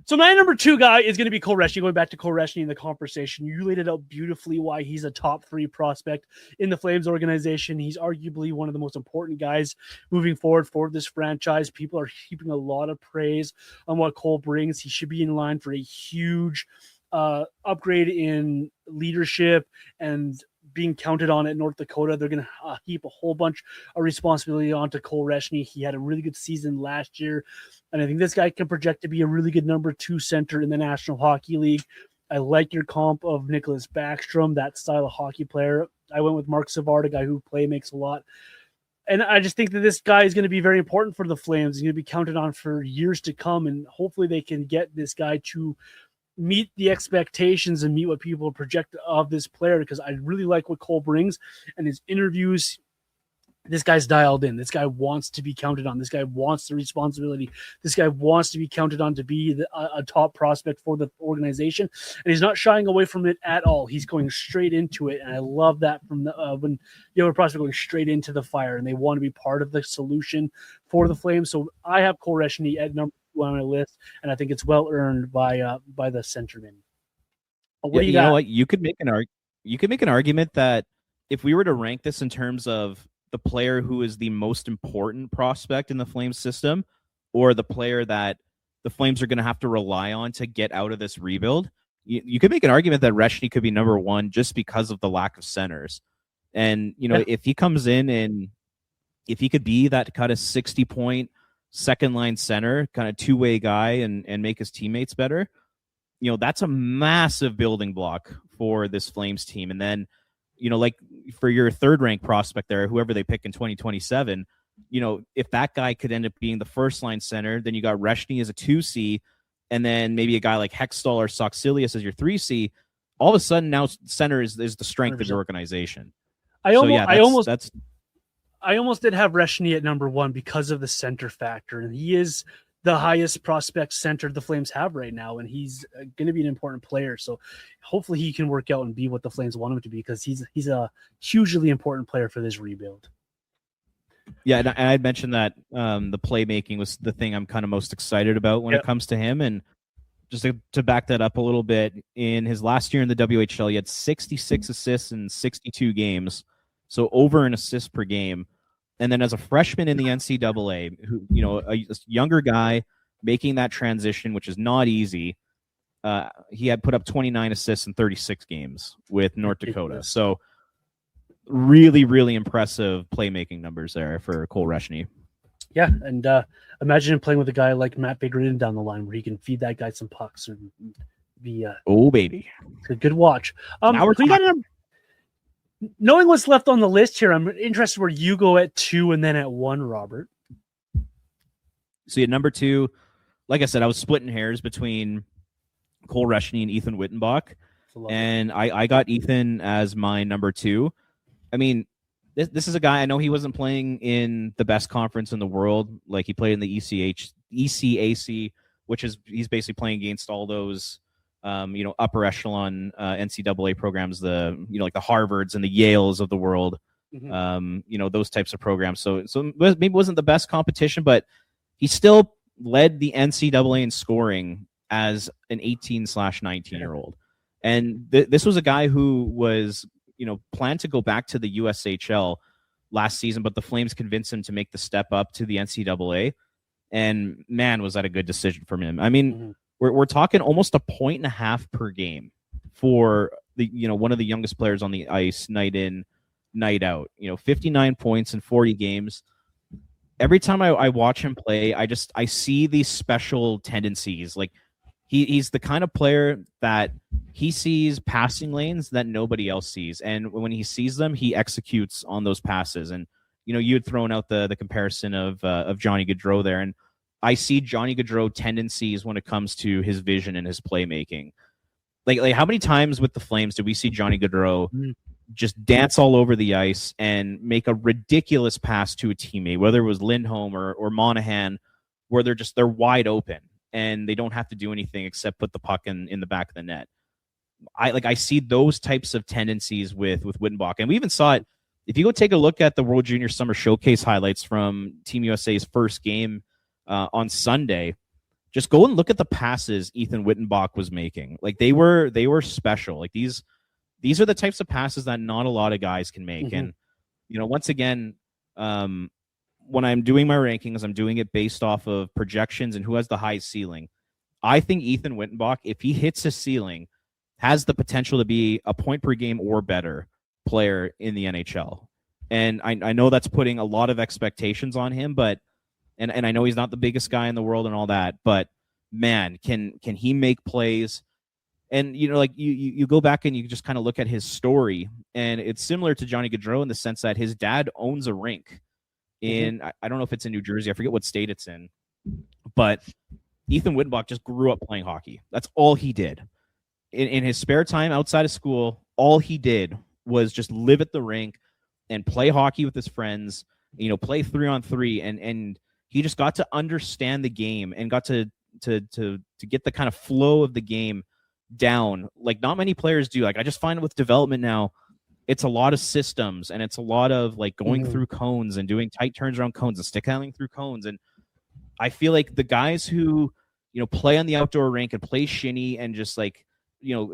So my number two guy is going to be Kolresny. Going back to Kolresny in the conversation, you laid it out beautifully why he's a top 3 prospect in the Flames organization. He's arguably one of the most important guys moving forward for this franchise. People are heaping a lot of praise on what Cole brings. He should be in line for a huge upgrade in leadership and being counted on at North Dakota. They're going to heap a whole bunch of responsibility onto Kolresny. He had a really good season last year, and I think this guy can project to be a really good number 2 center in the National Hockey League. I like your comp of Nicholas Backstrom, that style of hockey player. I went with Mark Savard, a guy who makes a lot. And I just think that this guy is going to be very important for the Flames. He's going to be counted on for years to come, and hopefully they can get this guy to meet the expectations and meet what people project of this player, because I really like what Cole brings and his interviews. This guy's dialed in. This guy wants to be counted on. This guy wants the responsibility. This guy wants to be counted on to be a top prospect for the organization, and he's not shying away from it at all. He's going straight into it, and I love that from when you have a prospect going straight into the fire and they want to be part of the solution for the Flames. So I have Kolresny at number 2 on my list, and I think it's well earned by the centerman. What do you got? Know what? You could make an argument that if we were to rank this in terms of the player who is the most important prospect in the Flames system, or the player that the Flames are going to have to rely on to get out of this rebuild, you could make an argument that Reshney could be number 1 just because of the lack of centers. And, if he comes in and if he could be that kind of 60-point second line center, kind of two-way guy and make his teammates better, that's a massive building block for this Flames team. And then, like for your third ranked prospect there, whoever they pick in 2027, if that guy could end up being the first line center, then you got Reshney as a 2C, and then maybe a guy like Hextall or Soxilius as your 3C. All of a sudden now center is the strength 100%. Of your organization. I almost did have Reshney at number 1 because of the center factor, and he is the highest prospect center the Flames have right now, and he's going to be an important player. So hopefully he can work out and be what the Flames want him to be, because he's a hugely important player for this rebuild. Yeah, and I'd mentioned that the playmaking was the thing I'm kind of most excited about when it comes to him. And just to back that up a little bit, in his last year in the WHL, he had 66 assists in 62 games, so over an assist per game. And then as a freshman in the NCAA, who a younger guy making that transition, which is not easy, he had put up 29 assists in 36 games with North Dakota. So really, really impressive playmaking numbers there for Cole Reshney. Yeah, and imagine him playing with a guy like Matt Biggerton down the line, where he can feed that guy some pucks and be oh baby, a good watch. Knowing what's left on the list here, I'm interested where you go at 2 and then at 1, Robert. So at number 2, like I said, I was splitting hairs between Cole Reshney and Ethan Wittenbach, and I got Ethan as my number 2. I mean, this is a guy, I know he wasn't playing in the best conference in the world. Like, he played in the ECAC, which is he's basically playing against all those upper echelon NCAA programs, like the Harvards and the Yales of the world, those types of programs. So maybe it wasn't the best competition, but he still led the NCAA in scoring as an 18/19-year-old. And this was a guy who was, planned to go back to the USHL last season, but the Flames convinced him to make the step up to the NCAA. And man, was that a good decision from him. I mean, we're talking almost a 1.5 per game for the one of the youngest players on the ice, night in, night out. 59 points in 40 games. Every time I watch him play, I see these special tendencies. Like he's the kind of player that he sees passing lanes that nobody else sees, and when he sees them, he executes on those passes. And you had thrown out the comparison of Johnny Gaudreau there, and I see Johnny Gaudreau tendencies when it comes to his vision and his playmaking. Like how many times with the Flames did we see Johnny Gaudreau just dance all over the ice and make a ridiculous pass to a teammate, whether it was Lindholm or Monahan, where they're wide open and they don't have to do anything except put the puck in the back of the net. I see those types of tendencies with Wittenbach, and we even saw it. If you go take a look at the World Junior Summer Showcase highlights from Team USA's first game on Sunday, just go and look at the passes Ethan Wittenbach was making. Like they were special. Like these are the types of passes that not a lot of guys can make. And once again, when I'm doing my rankings, I'm doing it based off of projections and who has the highest ceiling. I think Ethan Wittenbach, if he hits his ceiling, has the potential to be a point per game or better player in the NHL. And I know that's putting a lot of expectations on him, but and I know he's not the biggest guy in the world and all that, but man, can he make plays? And like you go back and you just kind of look at his story, and it's similar to Johnny Gaudreau in the sense that his dad owns a rink in I don't know if it's in New Jersey, I forget what state it's in, but Ethan Wittenbach just grew up playing hockey. That's all he did. In his spare time outside of school, all he did was just live at the rink and play hockey with his friends, play 3-on-3, and he just got to understand the game and got to get the kind of flow of the game down. Like not many players do. Like I just find with development now, it's a lot of systems and it's a lot of like going through cones and doing tight turns around cones and stick handling through cones. And I feel like the guys who, play on the outdoor rink and play shinny and just like,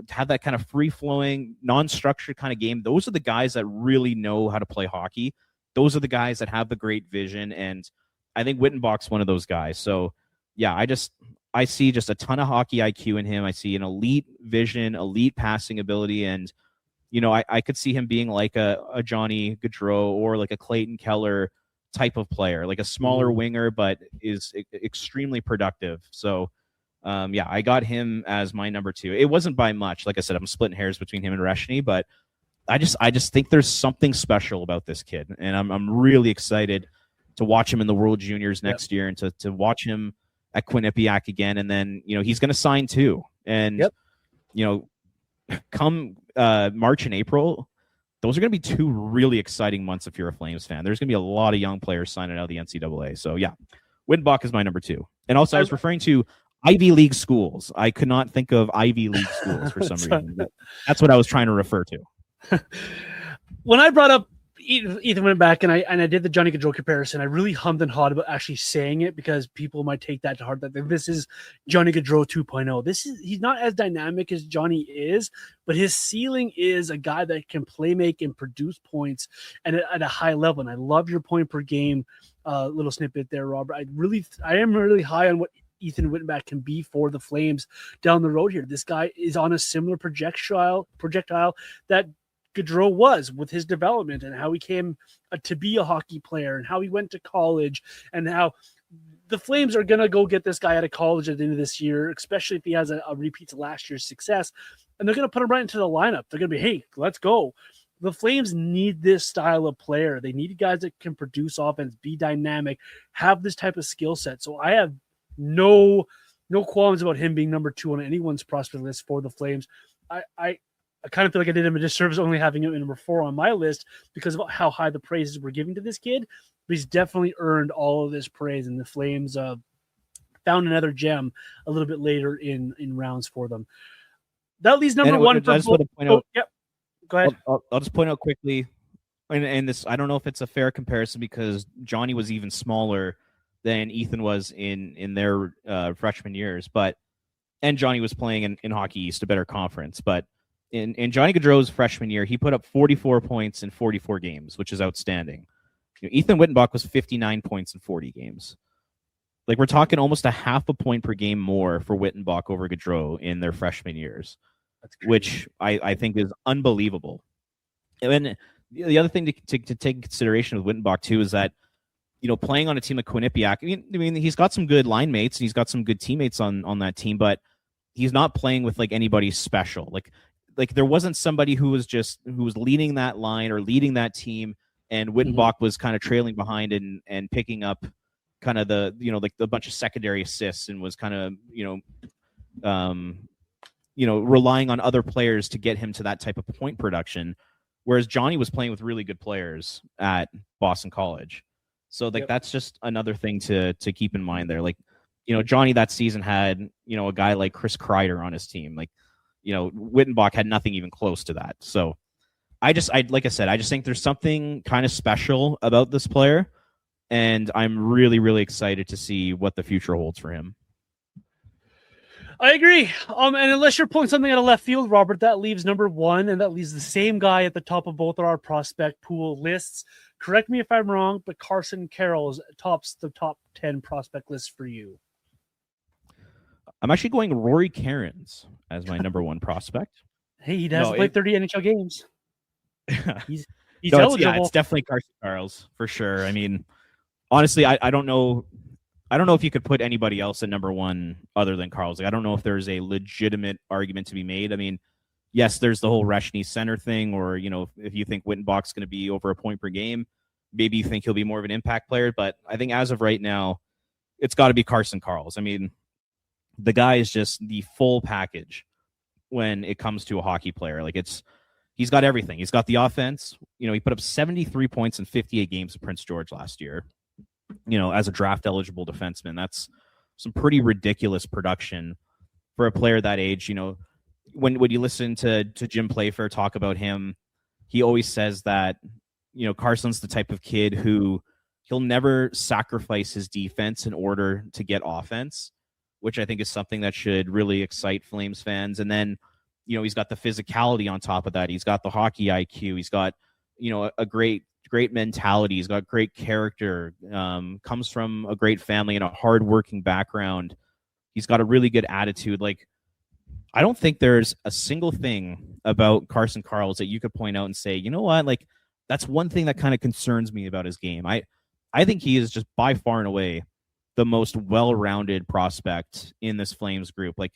have that kind of free-flowing, non-structured kind of game, those are the guys that really know how to play hockey. Those are the guys that have the great vision, and I think Wittenbach's one of those guys. So, yeah, I see just a ton of hockey IQ in him. I see an elite vision, elite passing ability, and, I could see him being like a Johnny Gaudreau or like a Clayton Keller type of player, like a smaller winger, but is extremely productive. So, I got him as my number 2. It wasn't by much. Like I said, I'm splitting hairs between him and Reshny, but I just think there's something special about this kid, and I'm really excited to watch him in the World Juniors next year and to watch him at Quinnipiac again. And then he's going to sign too, and come March and April, those are going to be 2 really exciting months if you're a Flames fan. There's going to be a lot of young players signing out of the NCAA. So yeah, Wittenbach is my number 2. And also I was referring to Ivy League schools. I could not think of Ivy League schools for some reason. That's what I was trying to refer to. When I brought up Ethan went back and I did the Johnny Gaudreau comparison, I really hummed and hawed about actually saying it because people might take that to heart that this is Johnny Gaudreau 2.0. He's not as dynamic as Johnny is, but his ceiling is a guy that can play make and produce points and at a high level. And I love your point per game little snippet there, Robert. I am really high on what Ethan Wittenbach can be for the Flames down the road here. This guy is on a similar projectile that Gaudreau was with his development and how he came to be a hockey player and how he went to college and how the Flames are going to go get this guy out of college at the end of this year, especially if he has a repeat to last year's success. And they're going to put him right into the lineup. They're going to be, hey, let's go. The Flames need this style of player. They need guys that can produce offense, be dynamic, have this type of skill set. So I have no qualms about him being number 2 on anyone's prospect list for the Flames. I kind of feel like I did him a disservice only having him at number 4 on my list because of how high the praises we're giving to this kid. But he's definitely earned all of this praise, and the Flames found another gem a little bit later in rounds for them. That leaves number 1 for both. Yep. Go ahead. I'll just point out quickly, and this, I don't know if it's a fair comparison because Johnny was even smaller than Ethan was in their freshman years, and Johnny was playing in Hockey East, a better conference. But in Johnny Gaudreau's freshman year, he put up 44 points in 44 games, which is outstanding. Ethan Wittenbach was 59 points in 40 games. Like, we're talking almost a half a point per game more for Wittenbach over Gaudreau in their freshman years, which I think is unbelievable. And the other thing to take in consideration with Wittenbach too is that, playing on a team like Quinnipiac, I mean, he's got some good line mates and he's got some good teammates on that team, but he's not playing with like anybody special. Like there wasn't somebody who was leading that line or leading that team, and Wittenbach was kind of trailing behind and picking up kind of the, like the bunch of secondary assists and was kind of, relying on other players to get him to that type of point production. Whereas Johnny was playing with really good players at Boston College. So like, that's just another thing to keep in mind there. Like, Johnny that season had, a guy like Chris Kreider on his team. Like, Wittenbach had nothing even close to that. So like I said, I just think there's something kind of special about this player. And I'm really, really excited to see what the future holds for him. I agree. And unless you're pulling something out of left field, Robert, that leaves number one, and that leaves the same guy at the top of both of our prospect pool lists. Correct me if I'm wrong, but Carson Carroll tops the top 10 prospect list for you. I'm actually going Rory Cairns as my number one prospect. Hey, he does play 30 NHL games. He's eligible. It's definitely Carson Carroll for sure. I mean, honestly, I don't know. I don't know if you could put anybody else at number one other than Carl's. Like, I don't know if there's a legitimate argument to be made. I mean, yes, there's the whole Reshny center thing, or, if you think Wittenbach's going to be over a point per game, maybe you think he'll be more of an impact player. But I think as of right now, it's got to be Carson Carl's. I mean, the guy is just the full package when it comes to a hockey player. Like, he's got everything. He's got the offense. He put up 73 points in 58 games at Prince George last year. As a draft eligible defenseman, that's some pretty ridiculous production for a player that age. When you listen to Jim Playfair talk about him, he always says that, Carson's the type of kid who he'll never sacrifice his defense in order to get offense, which I think is something that should really excite Flames fans. And then, he's got the physicality on top of that. He's got the hockey IQ. He's got, a great mentality. He's got great character, comes from a great family and a hardworking background. He's got a really good attitude. Like, I don't think there's a single thing about Carson Carl's that you could point out and say, you know what, like, that's one thing that kind of concerns me about his game. I think he is just by far and away the most well-rounded prospect in this Flames group. Like,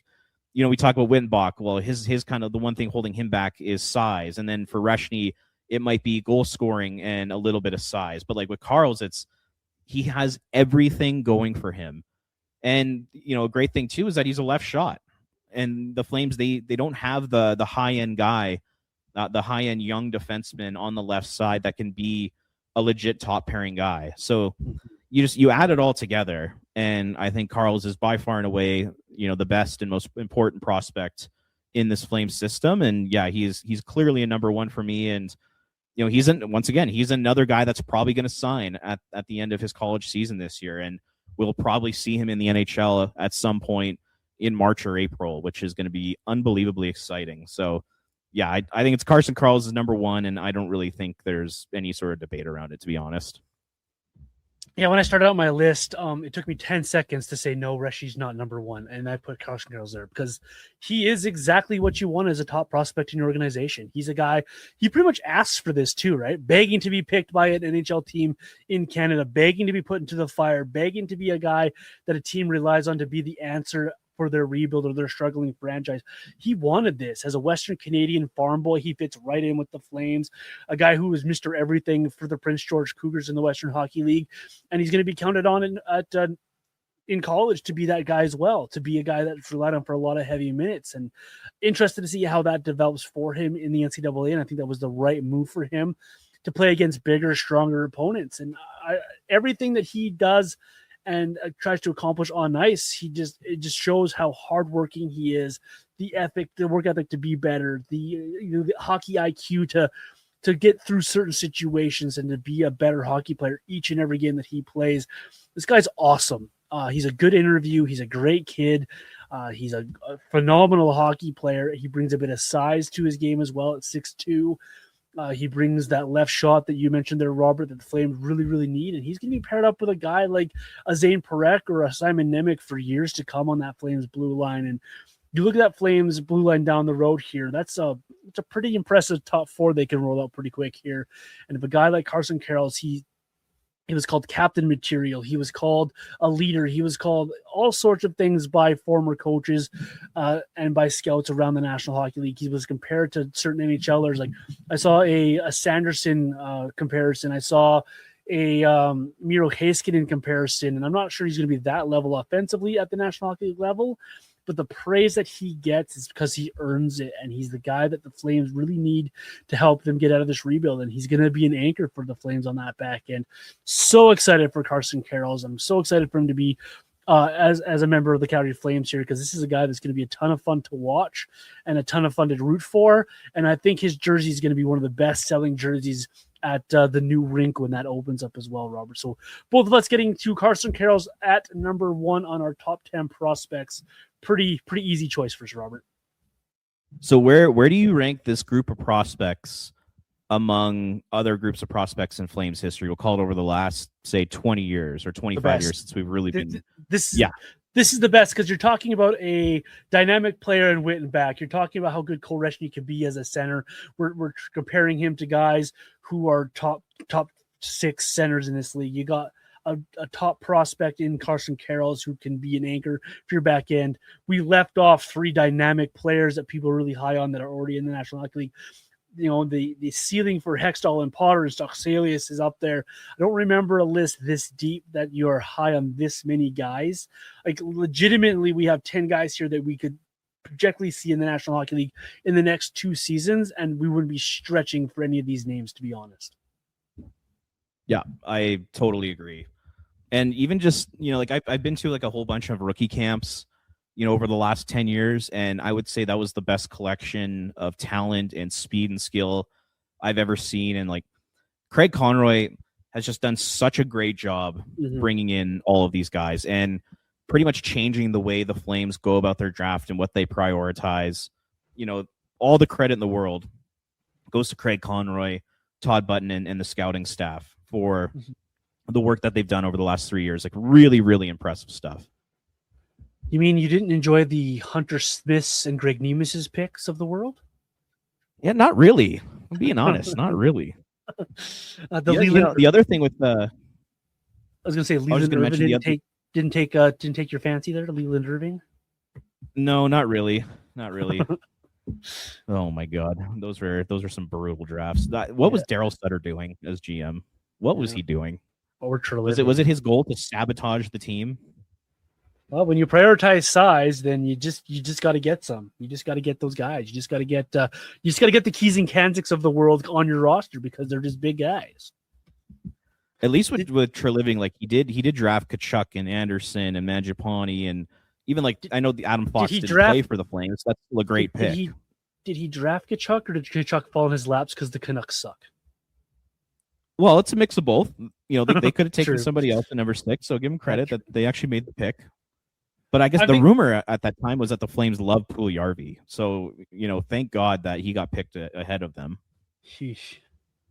we talk about Wittenbach. Well, his kind of the one thing holding him back is size. And then for Reshny, it might be goal scoring and a little bit of size. But like with Carl's, he has everything going for him. And, a great thing too is that he's a left shot. And the Flames, they don't have the high-end guy, the high-end young defenseman on the left side that can be a legit top-pairing guy. So you add it all together, and I think Carl's is by far and away, the best and most important prospect in this Flames system. And yeah, he's clearly a number one for me. And he's another guy that's probably going to sign at the end of his college season this year, and we'll probably see him in the NHL at some point in March or April, which is going to be unbelievably exciting. So yeah, I think it's Carson Carl's is number one, and I don't really think there's any sort of debate around it, to be honest. Yeah, when I started out my list, it took me 10 seconds to say no, Reshi's not number one, and I put Carson Carroll there because he is exactly what you want as a top prospect in your organization. He's a guy, he pretty much asks for this too, right? Begging to be picked by an NHL team in Canada, begging to be put into the fire, begging to be a guy that a team relies on to be the answer for their rebuild or their struggling franchise. He wanted this. As a Western Canadian farm boy, he fits right in with the Flames, a guy who was Mr. Everything for the Prince George Cougars in the Western Hockey League, and he's going to be counted on in college to be that guy as well, to be a guy that's relied on for a lot of heavy minutes. And interested to see how that develops for him in the NCAA, and I think that was the right move for him to play against bigger, stronger opponents. And everything that he does and tries to accomplish on ice, it just shows how hardworking he is, the work ethic to be better, the hockey IQ to get through certain situations and to be a better hockey player each and every game that he plays. This guy's awesome. He's a good interview. He's a great kid. He's a phenomenal hockey player. He brings a bit of size to his game as well at 6'2". He brings that left shot that you mentioned there, Robert, that the Flames really, really need. And he's going to be paired up with a guy like a Zane Parekh or a Simon Nemec for years to come on that Flames blue line. And you look at that Flames blue line down the road here, it's a pretty impressive top four they can roll out pretty quick here. And if a guy like Carson Carroll, he was called captain material. He was called a leader. He was called all sorts of things by former coaches and by scouts around the National Hockey League. He was compared to certain NHLers. Like I saw a Sanderson comparison. I saw Miro Heiskanen comparison, and I'm not sure he's going to be that level offensively at the National Hockey League level, but the praise that he gets is because he earns it, and he's the guy that the Flames really need to help them get out of this rebuild, and he's going to be an anchor for the Flames on that back end. So excited for Carson Karels. I'm so excited for him to be as a member of the Calgary Flames here, because this is a guy that's going to be a ton of fun to watch and a ton of fun to root for, and I think his jersey is going to be one of the best-selling jerseys at the new rink when that opens up as well, Robert. So both of us getting to Carson Karels at number 1 on our top 10 prospects. Pretty easy choice for us, Robert. So where do you rank this group of prospects among other groups of prospects in Flames history? We'll call it over the last, say, 20 years or 25 years since we've really been. This is the best, because you're talking about a dynamic player in Wittenbach. You're talking about how good Koresny can be as a center. We're comparing him to guys who are top 6 centers in this league. You got a top prospect in Carson Karels who can be an anchor for your back end. We left off 3 dynamic players that people are really high on that are already in the National Hockey League. You know, the ceiling for Hextall and Potter and Stocksalius is up there. I don't remember a list this deep that you are high on this many guys. Like, legitimately, we have 10 guys here that we could projectly see in the National Hockey League in the next 2 seasons, and we wouldn't be stretching for any of these names, to be honest. Yeah, I totally agree. And even just, you know, like I've been to like a whole bunch of rookie camps, you know, over the last 10 years. And I would say that was the best collection of talent and speed and skill I've ever seen. And like Craig Conroy has just done such a great job bringing in all of these guys and pretty much changing the way the Flames go about their draft and what they prioritize. You know, all the credit in the world goes to Craig Conroy, Todd Button, and the scouting staff for the work that they've done over the last 3 years. Like, really, really impressive stuff. You mean you didn't enjoy the Hunter Smiths and Greg Nemus's picks of the world? Yeah, not really. I'm being honest, not really. The other thing with I was going to say Leland Irving didn't take your fancy there to Leland Irving. No, not really, not really. Oh my God, those were some brutal drafts. What was Daryl Sutter doing as GM? What was he doing? Was it his goal to sabotage the team? Well, when you prioritize size, then you just got to get some. You just got to get those guys. You just got to get the Keys and Kanziks of the world on your roster, because they're just big guys. At least with Treliving, like he did draft Kachuk and Anderson and Mangiapane, and even like I know the Adam Fox didn't play for the Flames. That's still a great pick. Did he draft Kachuk, or did Kachuk fall in his laps because the Canucks suck? Well, it's a mix of both. You know, they could have taken somebody else at number 6, so give them credit that they actually made the pick. But I guess the rumor at that time was that the Flames loved Puljujarvi. So, you know, thank God that he got picked ahead of them. Sheesh.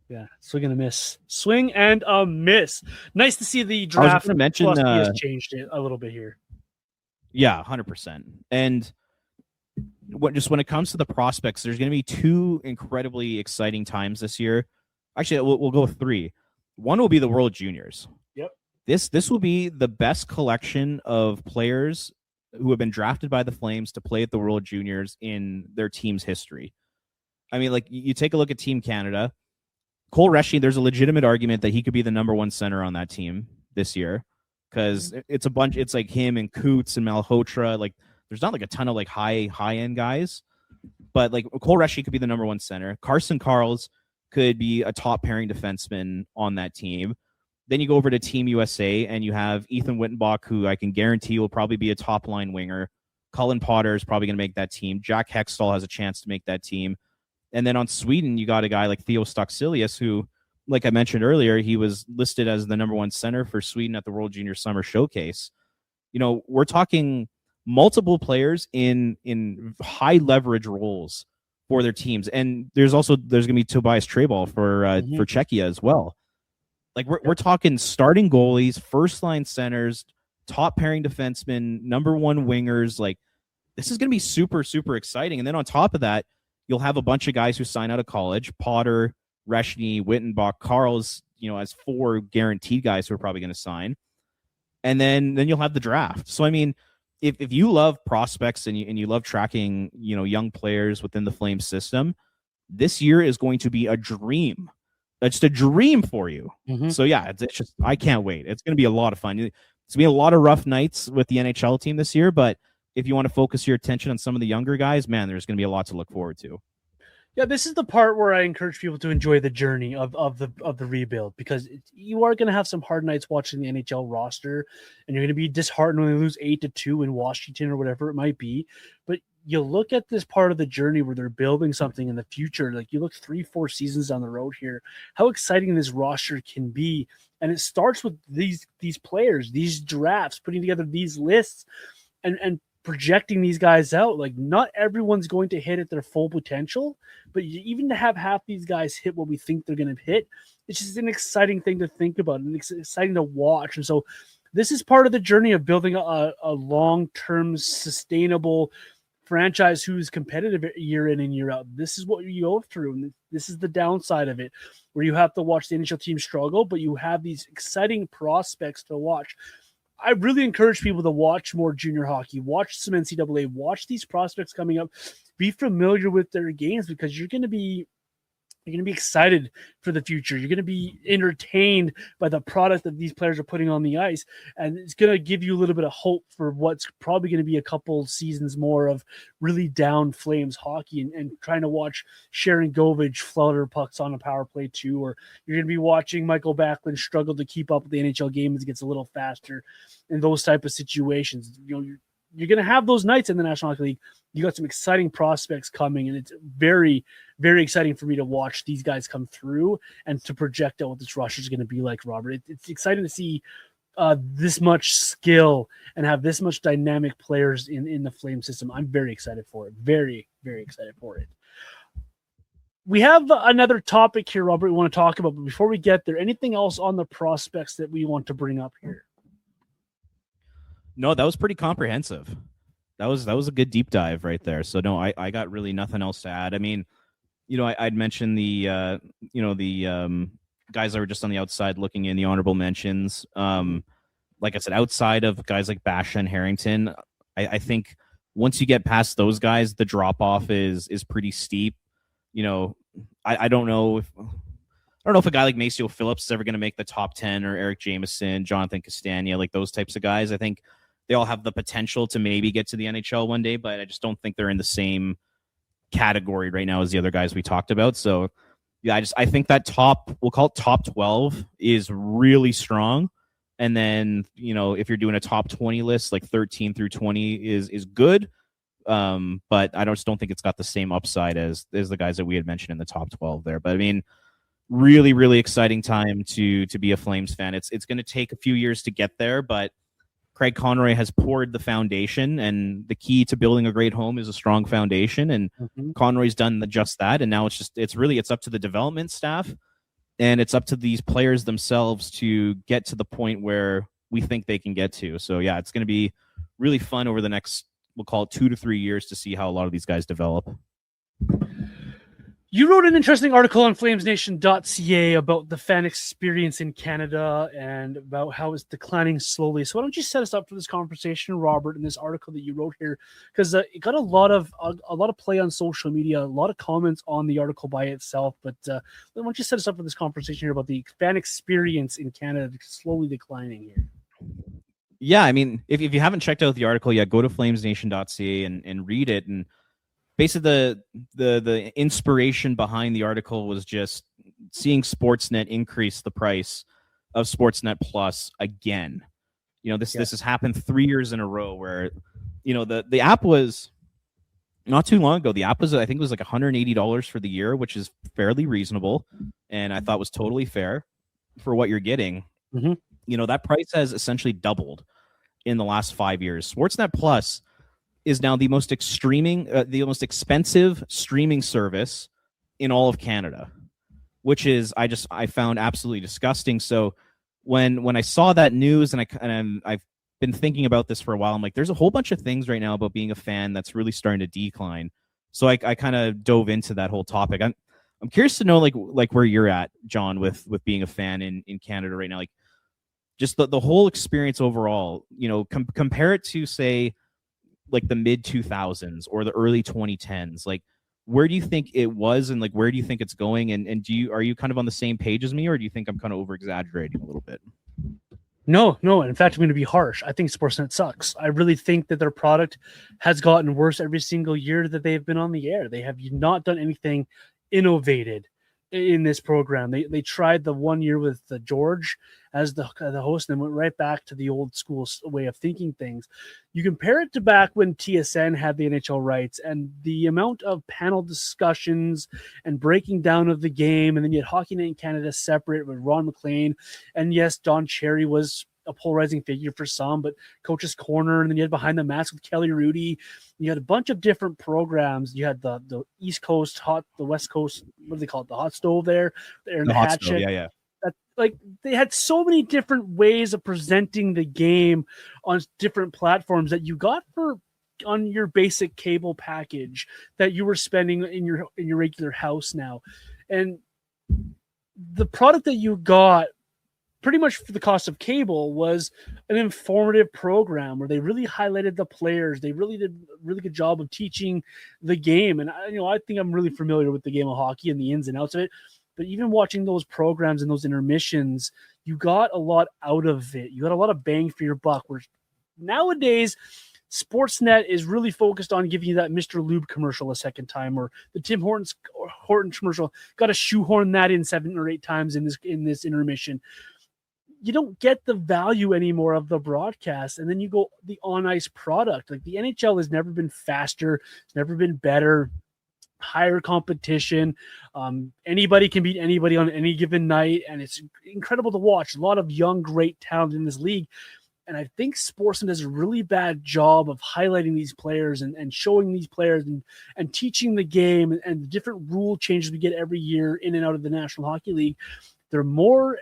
Yeah, swing and a miss. Swing and a miss. Nice to see the draft has changed it a little bit here. Yeah, 100%. And when it comes to the prospects, there's going to be 2 incredibly exciting times this year. Actually, we'll go 3. One will be the World Juniors. Yep. This will be the best collection of players who have been drafted by the Flames to play at the World Juniors in their team's history. I mean, like, you take a look at Team Canada. Cole Reschke, there's a legitimate argument that he could be the number 1 center on that team this year, because it's a bunch. It's like him and Coots and Malhotra. Like, there's not like a ton of like high end guys, but like Cole Reschke could be the number 1 center. Carson Karels could be a top pairing defenseman on that team. Then you go over to Team USA and you have Ethan Wittenbach, who I can guarantee will probably be a top line winger. Cullen Potter is probably going to make that team. Jack Hextall has a chance to make that team. And then on Sweden, you got a guy like Theo Stocksilius, who, like I mentioned earlier, he was listed as the number 1 center for Sweden at the World Junior Summer Showcase. You know, we're talking multiple players in high leverage roles for their teams. And there's going to be Tobias Treball for Czechia as well. Like we're talking starting goalies, first line centers, top pairing defensemen, number 1 wingers. Like, this is going to be super, super exciting. And then on top of that, you'll have a bunch of guys who sign out of college: Potter, Reschke, Wittenbach, Karls, you know, as 4 guaranteed guys who are probably going to sign. And then you'll have the draft. So, I mean, if you love prospects and you love tracking, you know, young players within the Flames system, this year is going to be a dream just a dream for you. Mm-hmm. So yeah, it's just, I can't wait. It's going to be a lot of fun. It's going to be a lot of rough nights with the NHL team this year, but if you want to focus your attention on some of the younger guys, man, there's going to be a lot to look forward to. Yeah, this is the part where I encourage people to enjoy the journey of the rebuild, because you are going to have some hard nights watching the NHL roster, and you're going to be disheartened when they lose 8-2 in Washington or whatever it might be. But you look at this part of the journey where they're building something in the future. Like, you look 3-4 seasons down the road here, how exciting this roster can be, and it starts with these players, these drafts, putting together these lists, and projecting these guys out. Like, not everyone's going to hit at their full potential, but even to have half these guys hit what we think they're going to hit, it's just an exciting thing to think about and it's exciting to watch. And so this is part of the journey of building a long-term sustainable franchise who's competitive year in and year out. This is what you go through, and this is the downside of it, where you have to watch the NHL team struggle, but you have these exciting prospects to watch. I really encourage people to watch more junior hockey, watch some NCAA, watch these prospects coming up, be familiar with their games, because you're going to be excited for the future. You're going to be entertained by the product that these players are putting on the ice, and it's going to give you a little bit of hope for what's probably going to be a couple seasons more of really down Flames hockey, and trying to watch Sharon Govich flutter pucks on a power play too, or you're going to be watching Michael Backlund struggle to keep up with the NHL game as it gets a little faster in those type of situations. You know, you're going to have those nights in the National Hockey League. You got some exciting prospects coming, and it's very, very exciting for me to watch these guys come through and to project out what this roster is going to be like, Robert. It's exciting to see this much skill and have this much dynamic players in the Flame system. I'm very excited for it. Very, very excited for it. We have another topic here, Robert, we want to talk about, but before we get there, anything else on the prospects that we want to bring up here? No, that was pretty comprehensive. That was a good deep dive right there. So no, I got really nothing else to add. I mean, I'd mentioned the guys that were just on the outside looking in, the honorable mentions. Like I said, outside of guys like Basha and Harrington, I think once you get past those guys, the drop off is pretty steep. I don't know if a guy like Maceo Phillips is ever going to make the top 10, or Eric Jameson, Jonathan Castagna, like those types of guys. I think they all have the potential to maybe get to the NHL one day, but I just don't think they're in the same category right now as the other guys we talked about. So yeah, I think that we'll call it top 12 is really strong. And then, if you're doing a top 20 list, like 13 through 20 is good. But I just don't think it's got the same upside as the guys that we had mentioned in the top 12 there. But I mean, really, really exciting time to be a Flames fan. It's going to take a few years to get there, but Craig Conroy has poured the foundation, and the key to building a great home is a strong foundation. And Conroy's done just that. And now it's up to the development staff, and it's up to these players themselves to get to the point where we think they can get to. So yeah, it's going to be really fun over the next, we'll call it 2 to 3 years, to see how a lot of these guys develop. You wrote an interesting article on flamesnation.ca about the fan experience in Canada and about how it's declining slowly. So why don't you set us up for this conversation, Robert, in this article that you wrote here? Because it got a lot of play on social media, a lot of comments on the article by itself. But why don't you set us up for this conversation here about the fan experience in Canada slowly declining here? Yeah, I mean, if you haven't checked out the article yet, go to flamesnation.ca and read it. And basically the inspiration behind the article was just seeing Sportsnet increase the price of Sportsnet Plus again. This has happened 3 years in a row where, the app was not too long ago. The app was, I think it was like $180 for the year, which is fairly reasonable. And I thought was totally fair for what you're getting. Mm-hmm. That price has essentially doubled in the last 5 years. Sportsnet Plus is now the most expensive streaming service in all of Canada, which is I found absolutely disgusting. So when I saw that news, and I've been thinking about this for a while, I'm like, there's a whole bunch of things right now about being a fan that's really starting to decline. So I kind of dove into that whole topic. I'm curious to know like where you're at, John, with being a fan in Canada right now, like just the whole experience overall. Compare it to, say, like the mid 2000s or the early 2010s. Like, where do you think it was, and like where do you think it's going? And are you kind of on the same page as me, or do you think I'm kind of over exaggerating a little bit? No, no. In fact, I'm going to be harsh. I think Sportsnet sucks. I really think that their product has gotten worse every single year that they've been on the air. They have not done anything innovated in this program. They tried the 1 year with George as the host, and then went right back to the old school way of thinking things. You compare it to back when TSN had the NHL rights, and the amount of panel discussions and breaking down of the game, and then you had Hockey Night in Canada separate with Ron McLean, and yes, Don Cherry was a polarizing figure for some, but Coach's Corner, and then you had Behind the Mask with Kelly Rudy. You had a bunch of different programs. You had the East Coast the West Coast, what do they call it? The hot stove there, the hot stove, yeah. That, like, they had so many different ways of presenting the game on different platforms that you got on your basic cable package that you were spending in your regular house now. And the product that you got pretty much for the cost of cable was an informative program where they really highlighted the players. They really did a really good job of teaching the game. And I think I'm really familiar with the game of hockey and the ins and outs of it. But even watching those programs and those intermissions, you got a lot out of it. You got a lot of bang for your buck. Where nowadays, Sportsnet is really focused on giving you that Mr. Lube commercial a second time, or the Tim Hortons commercial. Got to shoehorn that in 7 or 8 times in this intermission. You don't get the value anymore of the broadcast. And then you go the on-ice product. Like, the NHL has never been faster. It's never been better. Higher competition. Anybody can beat anybody on any given night. And it's incredible to watch. A lot of young, great talent in this league. And I think Sportsnet does a really bad job of highlighting these players and showing these players and teaching the game and the different rule changes we get every year in and out of the National Hockey League. They're more...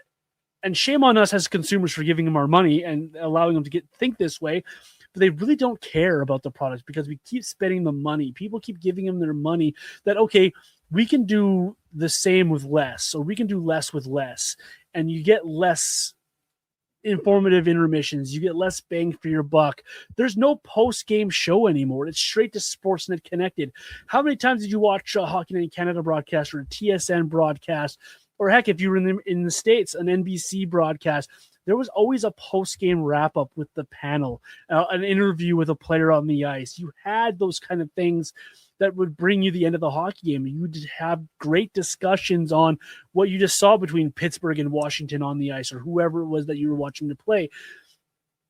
And shame on us as consumers for giving them our money and allowing them to think this way, but they really don't care about the product because we keep spending the money. People keep giving them their money that, okay, we can do the same with less, or we can do less with less, and you get less informative intermissions. You get less bang for your buck. There's no post-game show anymore. It's straight to Sportsnet connected. How many times did you watch a Hockey Night in Canada broadcast or a TSN broadcast? Or heck, if you were in the States, an NBC broadcast, there was always a post-game wrap-up with the panel, an interview with a player on the ice. You had those kind of things that would bring you the end of the hockey game. You would have great discussions on what you just saw between Pittsburgh and Washington on the ice, or whoever it was that you were watching to play.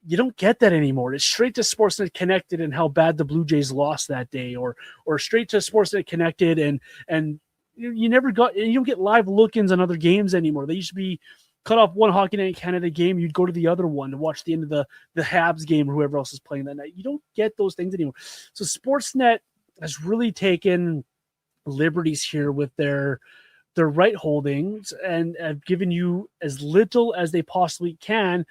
You don't get that anymore. It's straight to Sportsnet Connected and how bad the Blue Jays lost that day, or straight to Sportsnet Connected and you don't get live look-ins on other games anymore. They used to be cut off one Hockey Night in Canada game, you'd go to the other one to watch the end of the Habs game or whoever else is playing that night. You don't get those things anymore. So Sportsnet has really taken liberties here with their right holdings and have given you as little as they possibly can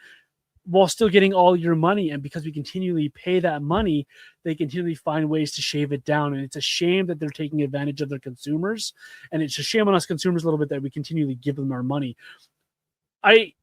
while still getting all your money. And because we continually pay that money, they continually find ways to shave it down. And it's a shame that they're taking advantage of their consumers. And it's a shame on us consumers a little bit that we continually give them our money. I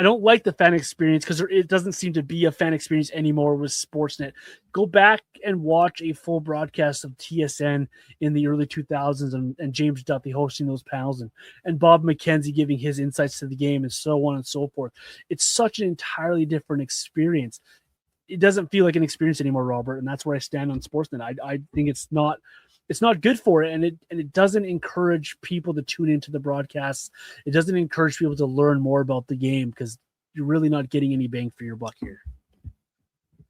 don't like the fan experience because it doesn't seem to be a fan experience anymore with Sportsnet. Go back and watch a full broadcast of TSN in the early 2000s and James Duffy hosting those panels and Bob McKenzie giving his insights to the game and so on and so forth. It's such an entirely different experience. It doesn't feel like an experience anymore, Robert, and that's where I stand on Sportsnet. I think it's not good for it, and it doesn't encourage people to tune into the broadcasts. It doesn't encourage people to learn more about the game because you're really not getting any bang for your buck here.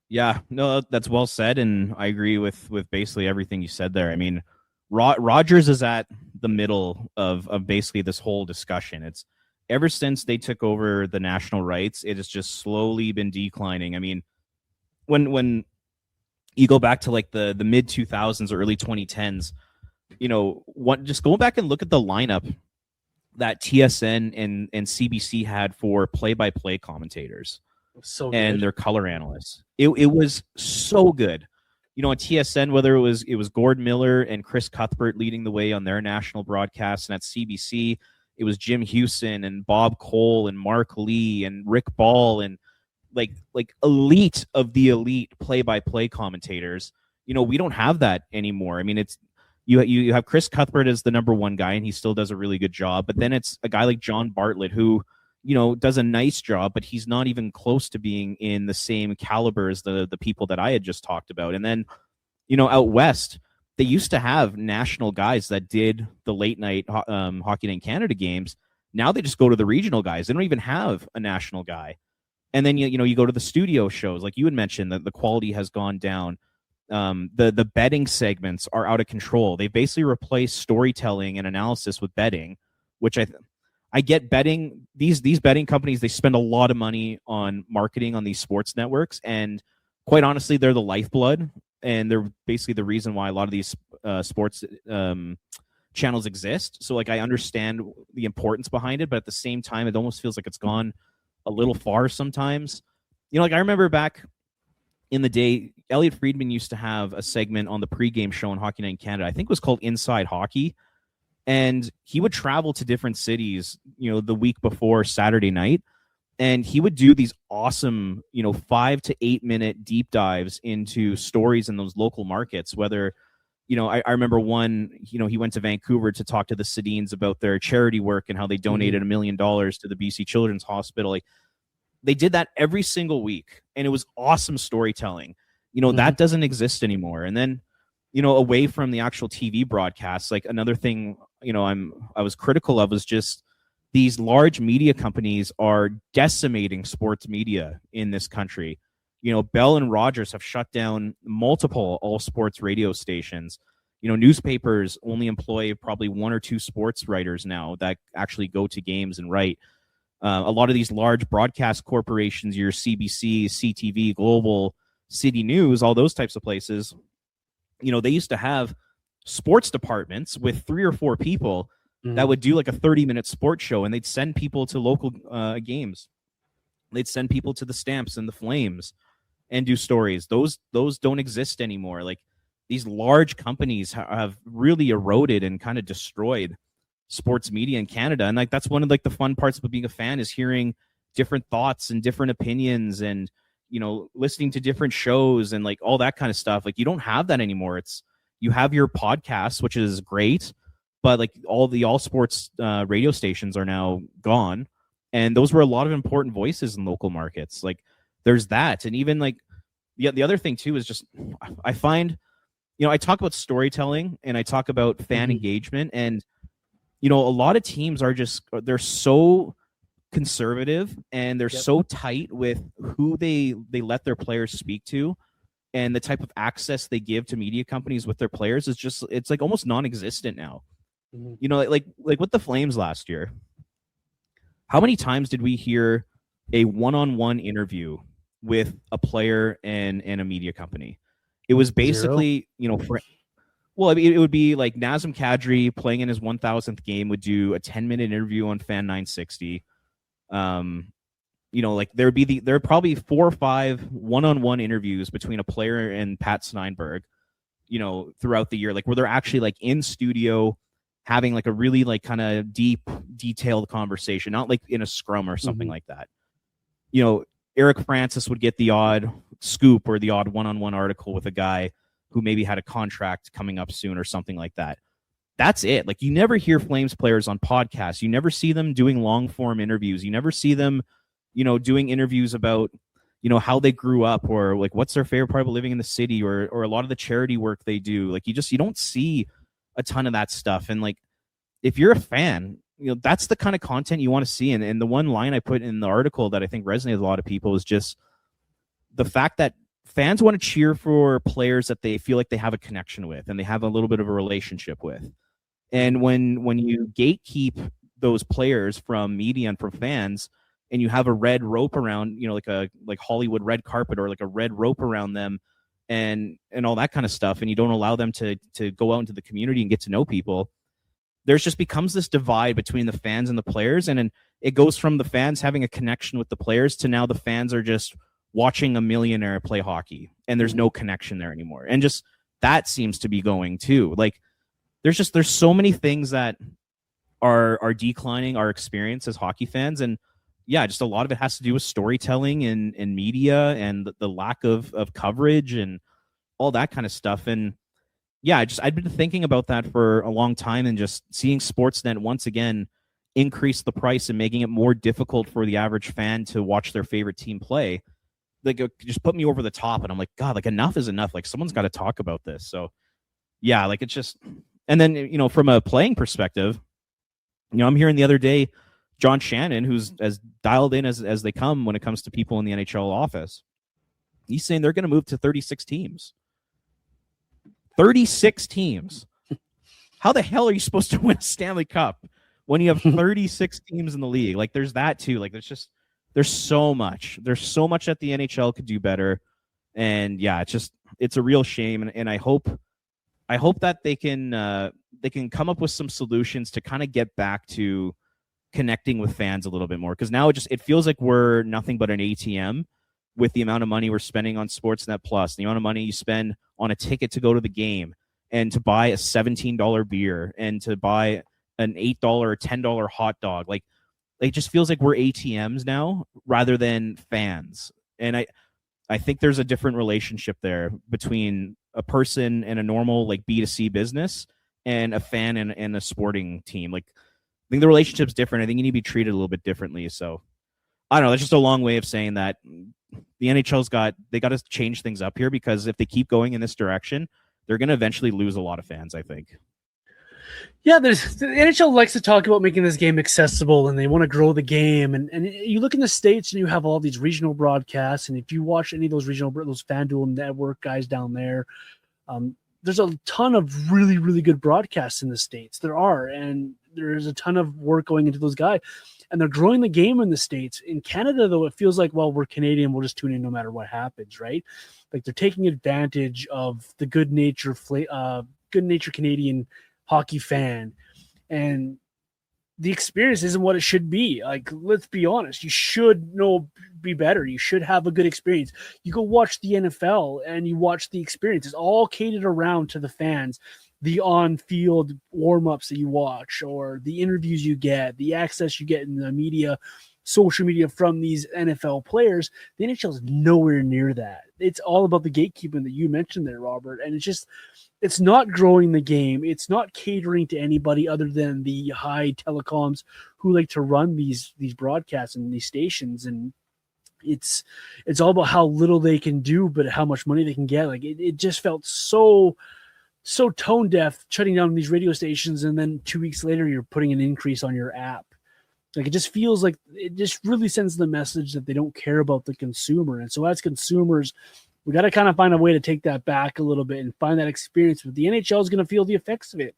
Yeah, no, that's well said, and I agree with basically everything you said there. I mean, Rogers is at the middle of basically this whole discussion. It's ever since they took over the national rights, it has just slowly been declining. I mean, when you go back to like the mid 2000s or early 2010s, just going back and look at the lineup that TSN and CBC had for play-by-play commentators and their color analysts. It was so good. On TSN, whether it was Gord Miller and Chris Cuthbert leading the way on their national broadcasts, and at CBC, it was Jim Houston and Bob Cole and Mark Lee and Rick Ball and like elite of the elite play-by-play commentators. We don't have that anymore. I mean, You have Chris Cuthbert as the number one guy, and he still does a really good job. But then it's a guy like John Bartlett who, does a nice job, but he's not even close to being in the same caliber as the people that I had just talked about. And then, out west, they used to have national guys that did the late night Hockey Night in Canada games. Now they just go to the regional guys. They don't even have a national guy. And then you go to the studio shows, like you had mentioned, that the quality has gone down. The betting segments are out of control. They basically replaced storytelling and analysis with betting, which I get betting. These betting companies, they spend a lot of money on marketing on these sports networks, and quite honestly, they're the lifeblood, and they're basically the reason why a lot of these sports channels exist. So like I understand the importance behind it, but at the same time, it almost feels like it's gone a little far sometimes. Like I remember back in the day, Elliot Friedman used to have a segment on the pregame show on Hockey Night in Canada. I think it was called Inside Hockey. And he would travel to different cities, the week before Saturday night. And he would do these awesome, 5 to 8 minute deep dives into stories in those local markets. Whether, I remember one, he went to Vancouver to talk to the Sedins about their charity work and how they donated $1 million to the BC Children's Hospital. Like, they did that every single week, and it was awesome storytelling. That doesn't exist anymore. And then, away from the actual TV broadcasts, like another thing, I was critical of was just these large media companies are decimating sports media in this country. Bell and Rogers have shut down multiple all sports radio stations. Newspapers only employ probably 1 or 2 sports writers now that actually go to games and write. A lot of these large broadcast corporations, your CBC, CTV, Global, City News, all those types of places, they used to have sports departments with 3 or 4 people that would do like a 30-minute sports show, and they'd send people to local games. They'd send people to the Stamps and the Flames and do stories. Those don't exist anymore. Like, these large companies have really eroded and kind of destroyed sports media in Canada. And like, that's one of like the fun parts of being a fan, is hearing different thoughts and different opinions, and listening to different shows and like all that kind of stuff. Like, you don't have that anymore. You have your podcasts, which is great, but like all sports radio stations are now gone, and those were a lot of important voices in local markets. Like, there's that. And even like the other thing too is just, I find, I talk about storytelling and I talk about fan engagement, and a lot of teams they're so conservative, and they're so tight with who they let their players speak to, and the type of access they give to media companies with their players it's like almost non-existent now. Like with the Flames last year, how many times did we hear a one-on-one interview with a player and a media company? It was basically, well, I mean, it would be like Nazem Kadri playing in his 1,000th game would do a 10-minute interview on Fan 960. Like there are probably 4 or 5 one-on-one interviews between a player and Pat Steinberg, throughout the year, like where they're actually like in studio having like a really like kind of deep, detailed conversation, not like in a scrum or something like that. Eric Francis would get the odd scoop or the odd one-on-one article with a guy who maybe had a contract coming up soon or something like that. That's it. Like, you never hear Flames players on podcasts. You never see them doing long form interviews. You never see them, doing interviews about, how they grew up, or like what's their favorite part of living in the city, or a lot of the charity work they do. Like, you don't see a ton of that stuff. And like, if you're a fan, that's the kind of content you want to see. And the one line I put in the article that I think resonated with a lot of people is just the fact that fans want to cheer for players that they feel like they have a connection with and they have a little bit of a relationship with. And when you gatekeep those players from media and from fans, and you have a red rope around, like Hollywood red carpet, or like a red rope around them, and all that kind of stuff, and you don't allow them to go out into the community and get to know people, there's just becomes this divide between the fans and the players. And then it goes from the fans having a connection with the players to now the fans are just watching a millionaire play hockey, and there's no connection there anymore. And just that seems to be going too. Like, there's so many things that are declining our experience as hockey fans. And yeah, just a lot of it has to do with storytelling and media, and the lack of coverage and all that kind of stuff. And yeah, I'd been thinking about that for a long time, and just seeing Sportsnet once again increase the price and making it more difficult for the average fan to watch their favorite team play, like it just put me over the top. And I'm like, God, like enough is enough. Like someone's got to talk about this. So yeah, like it's just, and then, from a playing perspective, I'm hearing the other day, John Shannon, who's as dialed in as they come when it comes to people in the NHL office, he's saying they're going to move to 36 teams. 36 teams. How the hell are you supposed to win a Stanley Cup when you have 36 teams in the league? Like there's that too. Like there's so much. There's so much that the NHL could do better. And yeah, it's a real shame. And I hope that they can come up with some solutions to kind of get back to connecting with fans a little bit more. Because now it feels like we're nothing but an ATM with the amount of money we're spending on Sportsnet Plus, the amount of money you spend on a ticket to go to the game, and to buy a $17 beer, and to buy an $8 or $10 hot dog. Like it just feels like we're ATMs now rather than fans. And I think there's a different relationship there between a person and a normal like B2C business and a fan and a sporting team. Like I think the relationship's different. I think you need to be treated a little bit differently. So I don't know. That's just a long way of saying that the NHL's got to change things up here, because if they keep going in this direction, they're going to eventually lose a lot of fans, I think. Yeah, the NHL likes to talk about making this game accessible, and they want to grow the game. And you look in the States and you have all these regional broadcasts. And if you watch any of those those FanDuel network guys down there, there's a ton of really, really good broadcasts in the States. There are, and there's a ton of work going into those guys. And they're growing the game in the States. In Canada, though, it feels like, well, we're Canadian, we'll just tune in no matter what happens, right? Like they're taking advantage of the good nature Canadian hockey fan, and the experience isn't what it should be. Like, let's be honest, you should be better. You should have a good experience. You go watch the NFL and you watch the experience. It's all catered around to the fans. The on-field warm-ups that you watch, or the interviews you get, the access you get in the media, social media from these NFL players, the NHL is nowhere near that. It's all about the gatekeeping that you mentioned there, Robert. And it's not growing the game. It's not catering to anybody other than the high telecoms who like to run these broadcasts and these stations. And it's all about how little they can do, but how much money they can get. Like it just felt so tone deaf, shutting down these radio stations, and then 2 weeks later you're putting an increase on your app. Like it just feels like it just really sends the message that they don't care about the consumer. And so as consumers, we got to kind of find a way to take that back a little bit and find that experience. But the NHL is going to feel the effects of it.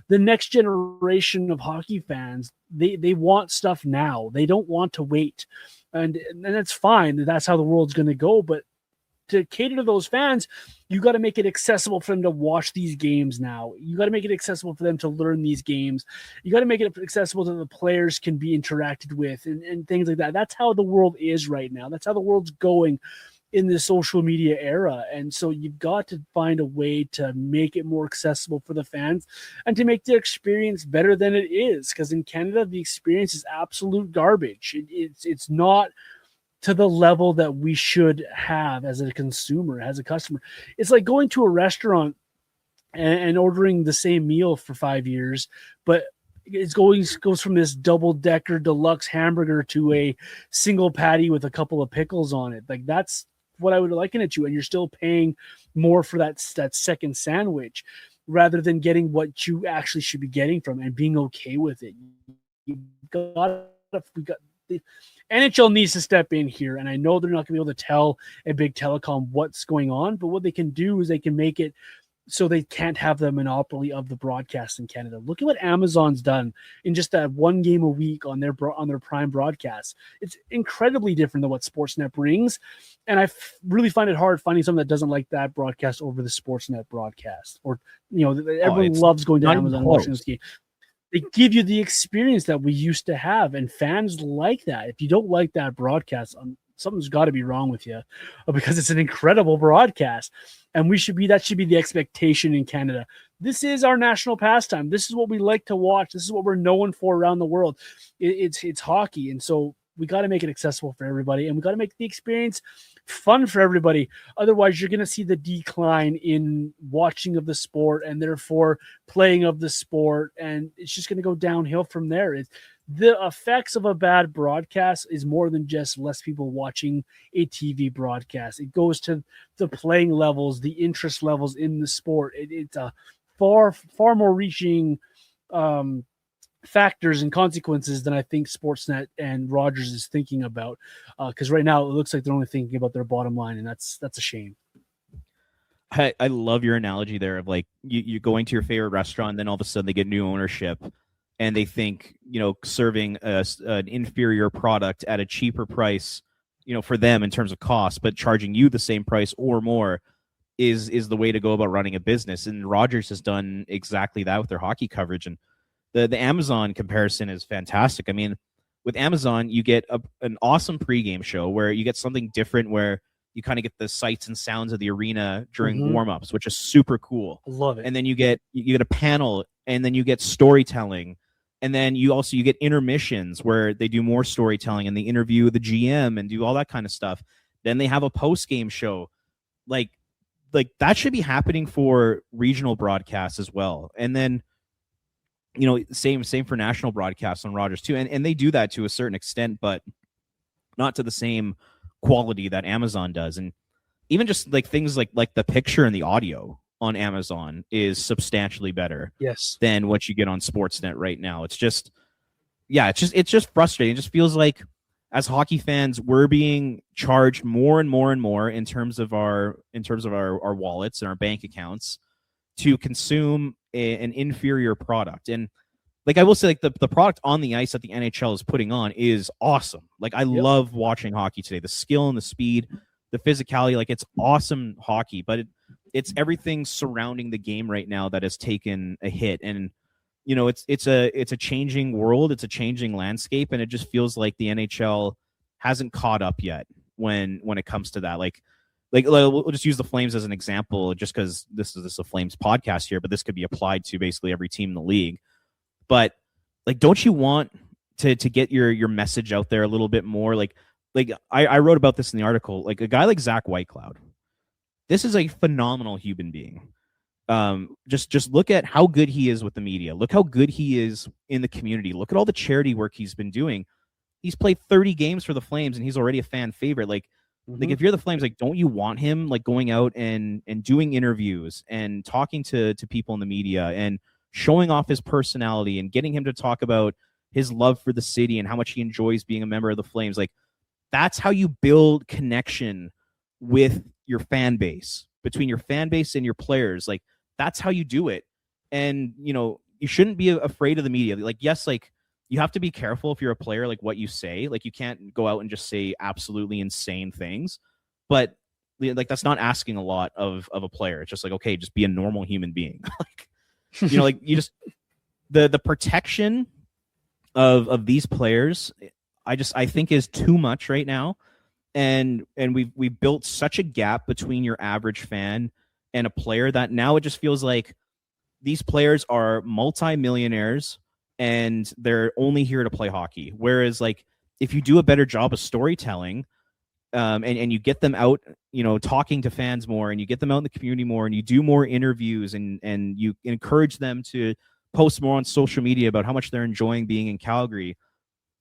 The next generation of hockey fans, they want stuff now. They don't want to wait. And that's fine. That's how the world's going to go. But to cater to those fans, you got to make it accessible for them to watch these games now. You got to make it accessible for them to learn these games. You got to make it accessible so the players can be interacted with and things like that. That's how the world is right now. That's how the world's going in the social media era. And so you've got to find a way to make it more accessible for the fans and to make their experience better than it is. Because in Canada, the experience is absolute garbage. It's not to the level that we should have as a consumer, as a customer. It's like going to a restaurant and ordering the same meal for 5 years, but it goes from this double-decker deluxe hamburger to a single patty with a couple of pickles on it. Like that's what I would liken it to, and you're still paying more for that second sandwich rather than getting what you actually should be getting from it and being okay with it. The NHL needs to step in here, and I know they're not going to be able to tell a big telecom what's going on, but what they can do is they can make it so they can't have the monopoly of the broadcast in Canada. Look at what Amazon's done in just that one game a week on their Prime broadcast. It's incredibly different than what Sportsnet brings, and I really find it hard finding someone that doesn't like that broadcast over the Sportsnet broadcast. Or everyone loves going to Amazon and watching this game. They give you the experience that we used to have, and fans like that. If you don't like that broadcast, something's got to be wrong with you, because it's an incredible broadcast, and that should be the expectation in Canada. This is our national pastime. This is what we like to watch. This is what we're known for around the world. It's hockey, and so we got to make it accessible for everybody, and we got to make the experience fun for everybody. Otherwise, you're going to see the decline in watching of the sport and therefore playing of the sport. And it's just going to go downhill from there. The effects of a bad broadcast is more than just less people watching a TV broadcast. It goes to the playing levels, the interest levels in the sport. It's a far more reaching factors and consequences than I think Sportsnet and Rogers is thinking about. Because right now it looks like they're only thinking about their bottom line, and that's a shame. I love your analogy there of like you going to your favorite restaurant, and then all of a sudden they get new ownership, and they think serving an inferior product at a cheaper price, for them in terms of cost, but charging you the same price or more is the way to go about running a business. And Rogers has done exactly that with their hockey coverage. And the Amazon comparison is fantastic. I mean, with Amazon, you get an awesome pregame show where you get something different, where you kind of get the sights and sounds of the arena during warm-ups, which is super cool. I love it. And then you get a panel, and then you get storytelling, and then you get intermissions where they do more storytelling and they interview the GM and do all that kind of stuff. Then they have a post-game show. Like that should be happening for regional broadcasts as well. And then same for national broadcasts on Rogers too. And they do that to a certain extent, but not to the same quality that Amazon does. And even just like things like the picture and the audio on Amazon is substantially better than what you get on Sportsnet right now. It's just frustrating. It just feels like as hockey fans, we're being charged more and more and more in terms of our wallets and our bank accounts to consume an inferior product. And like I will say, like the product on the ice that the NHL is putting on is awesome. Like I love watching hockey today. The skill and the speed, the physicality, like it's awesome hockey, but it's everything surrounding the game right now that has taken a hit. And it's a changing world, it's a changing landscape, and it just feels like the NHL hasn't caught up yet when it comes to that. Like we'll just use the Flames as an example, just because this is a Flames podcast here, but this could be applied to basically every team in the league. But like, don't you want to get your message out there a little bit more? Like I wrote about this in the article. Like a guy like Zach Whitecloud, this is a phenomenal human being. Just look at how good he is with the media. Look how good he is in the community. Look at all the charity work he's been doing. He's played 30 games for the Flames, and he's already a fan favorite. Like if you're the Flames, like, don't you want him like going out and doing interviews and talking to people in the media and showing off his personality and getting him to talk about his love for the city and how much he enjoys being a member of the Flames? Like that's how you build connection with your fan base, between your fan base and your players. Like that's how you do it. And you shouldn't be afraid of the media. Like yes, like you have to be careful if you're a player, like what you say. Like you can't go out and just say absolutely insane things, but like that's not asking a lot of a player. It's just like, okay, just be a normal human being. Like like you just the protection of these players, I think is too much right now. And we've built such a gap between your average fan and a player that now it just feels like these players are multi-millionaires and they're only here to play hockey. Whereas like if you do a better job of storytelling, and you get them out, talking to fans more, and you get them out in the community more, and you do more interviews, and you encourage them to post more on social media about how much they're enjoying being in Calgary,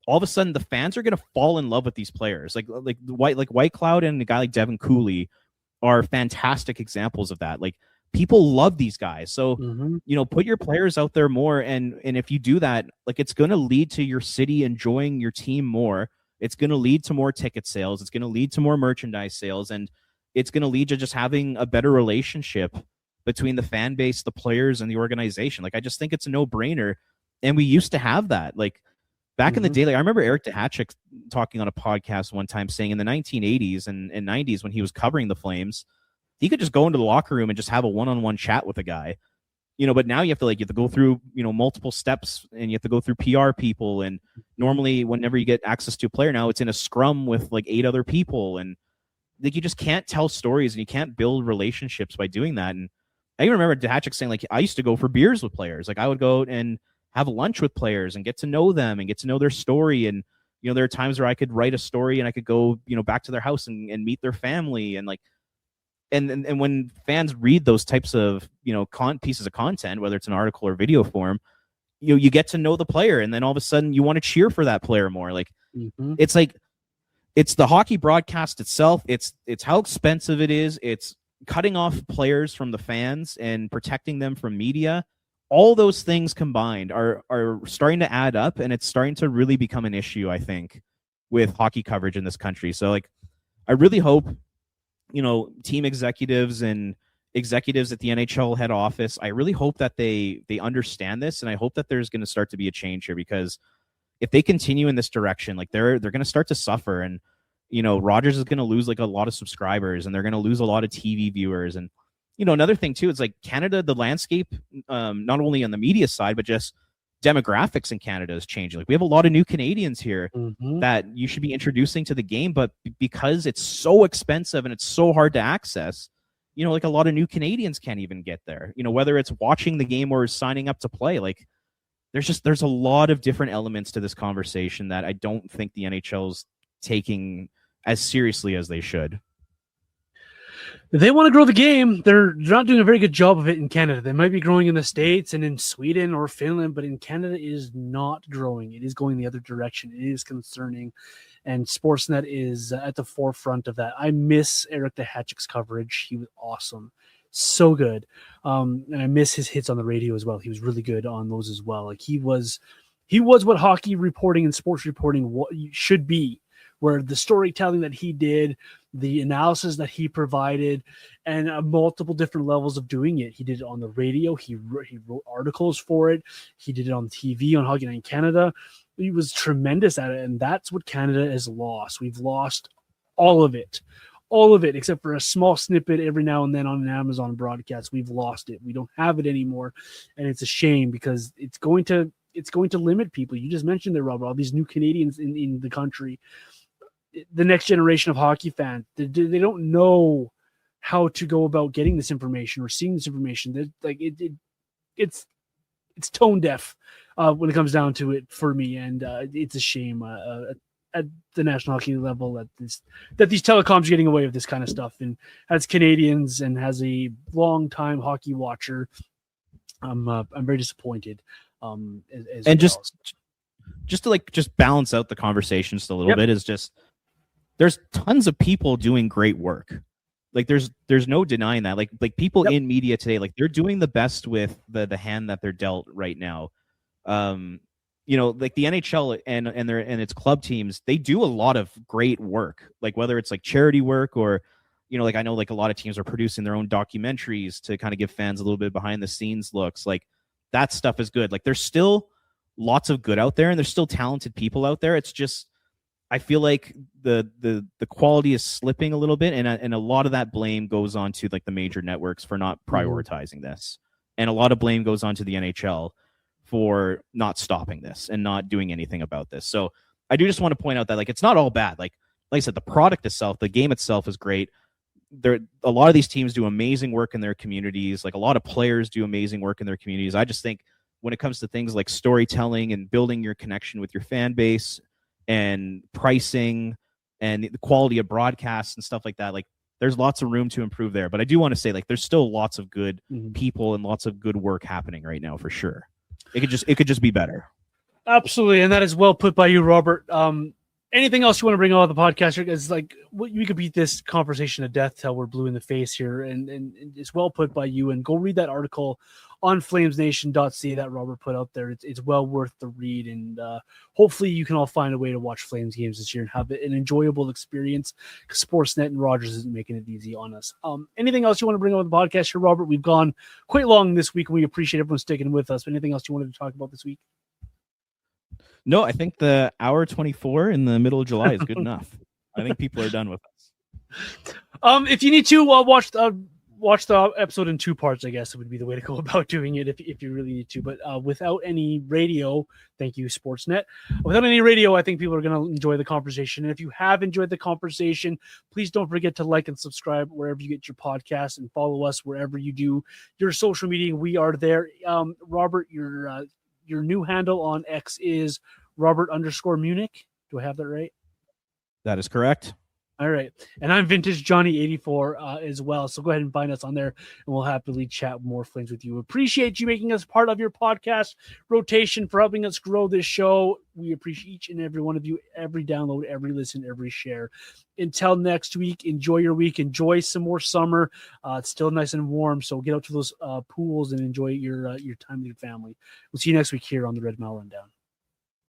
all of a sudden the fans are going to fall in love with these players. Like Whitecloud and a guy like Devin Cooley are fantastic examples of that. Like people love these guys. So, put your players out there more. And if you do that, like it's going to lead to your city enjoying your team more. It's going to lead to more ticket sales. It's going to lead to more merchandise sales. And it's going to lead to just having a better relationship between the fan base, the players, and the organization. Like, I just think it's a no-brainer. And we used to have that. Like, back in the day, like I remember Eric Duhatschek talking on a podcast one time saying in the 1980s and 90s when he was covering the Flames, he could just go into the locker room and just have a one-on-one chat with a guy. But now you have to go through, multiple steps, and you have to go through PR people. And normally whenever you get access to a player now, it's in a scrum with like 8 other people. And like, you just can't tell stories and you can't build relationships by doing that. And I even remember Duhatschek saying, like, I used to go for beers with players. Like I would go out and have lunch with players and get to know them and get to know their story. And, You know, there are times where I could write a story and I could go, you know, back to their house and meet their family, and like, and when fans read those types of, you know, pieces of content, whether it's an article or video form, you get to know the player, and then all of a sudden you want to cheer for that player more. Like, it's like, it's the hockey broadcast itself. It's how expensive it is. It's cutting off players from the fans and protecting them from media. All those things combined are starting to add up, and it's starting to really become an issue, I think, with hockey coverage in this country. So like, I really hope, you know, team executives and executives at the NHL head office, I really hope that they understand this, and I hope that there's going to start to be a change here, because if they continue in this direction, like they're going to start to suffer. And, you know, Rogers is going to lose like a lot of subscribers, and they're going to lose a lot of TV viewers. And, you know, another thing too, is like Canada, the landscape, not only on the media side, but just demographics in Canada is changing. Like, we have a lot of new Canadians here that you should be introducing to the game, but because it's so expensive and it's so hard to access, you know, like a lot of new Canadians can't even get there, you know, whether it's watching the game or signing up to play. Like, there's a lot of different elements to this conversation that I don't think the NHL's taking as seriously as they should. If they want to grow the game, they're not doing a very good job of it in Canada. They might be growing in the States and in Sweden or Finland, but in Canada it is not growing. It is going the other direction. It is concerning, and Sportsnet is at the forefront of that. I miss Eric DeHatchik's coverage. He was awesome. So good. And I miss his hits on the radio as well. He was really good on those as well. Like, he was what hockey reporting and sports reporting should be, where the storytelling that he did, the analysis that he provided, and multiple different levels of doing it. He did it on the radio. He wrote articles for it. He did it on TV on Hockey Night in Canada. He was tremendous at it, and that's what Canada has lost. We've lost all of it, except for a small snippet every now and then on an Amazon broadcast. We've lost it. We don't have it anymore, and it's a shame, because it's going to limit people. You just mentioned there, Robert, all these new Canadians in the country. The next generation of hockey fans, they don't know how to go about getting this information or seeing this information. It's tone deaf when it comes down to it for me, and it's a shame at the national hockey level that these telecoms are getting away with this kind of stuff. And as Canadians and as a long time hockey watcher, I'm very disappointed. And just to balance out the conversation just a little bit, is just, there's tons of people doing great work. Like, there's no denying that. Like people in media today, like, they're doing the best with the hand that they're dealt right now. You know, like the NHL and its club teams, they do a lot of great work. Like, whether it's like charity work or, you know, like I know like a lot of teams are producing their own documentaries to kind of give fans a little bit behind the scenes looks. Like, that stuff is good. Like, there's still lots of good out there, and there's still talented people out there. It's just, I feel like the quality is slipping a little bit, and a lot of that blame goes on to like the major networks for not prioritizing this, and a lot of blame goes on to the NHL for not stopping this and not doing anything about this. So I do just want to point out that, like, it's not all bad. Like I said, the product itself, the game itself is great. A lot of these teams do amazing work in their communities. Like, a lot of players do amazing work in their communities. I just think when it comes to things like storytelling and building your connection with your fan base and pricing and the quality of broadcasts and stuff like that, like, there's lots of room to improve there. But I do want to say, like, there's still lots of good people and lots of good work happening right now, for sure. It could just be better. Absolutely, and that is well put by you, Robert. Anything else you want to bring on the podcast? Because like, we could beat this conversation to death till we're blue in the face here, and it's well put by you. And go read that article on flamesnation.ca that Robert put out there. It's well worth the read, and hopefully you can all find a way to watch Flames games this year and have an enjoyable experience, because Sportsnet and Rogers isn't making it easy on us. Anything else you want to bring on the podcast here, Robert? We've gone quite long this week, and we appreciate everyone sticking with us. But anything else you wanted to talk about this week? No, I think the hour 24 in the middle of July is good enough. I think people are done with us. If you need to, watch the episode in two parts. I guess it would be the way to go about doing it if you really need to. But without any radio, thank you, Sportsnet. Without any radio, I think people are going to enjoy the conversation. And if you have enjoyed the conversation, please don't forget to like and subscribe wherever you get your podcasts, and follow us wherever you do your social media. We are there. Robert, your new handle on X is Robert_Munich. Do I have that right? That is correct. All right. And I'm Vintage Johnny 84 as well. So go ahead and find us on there and we'll happily chat more flames with you. Appreciate you making us part of your podcast rotation for helping us grow this show. We appreciate each and every one of you, every download, every listen, every share. Until next week, enjoy your week. Enjoy some more summer. It's still nice and warm. So get out to those pools and enjoy your time with your family. We'll see you next week here on the Red Mile Rundown.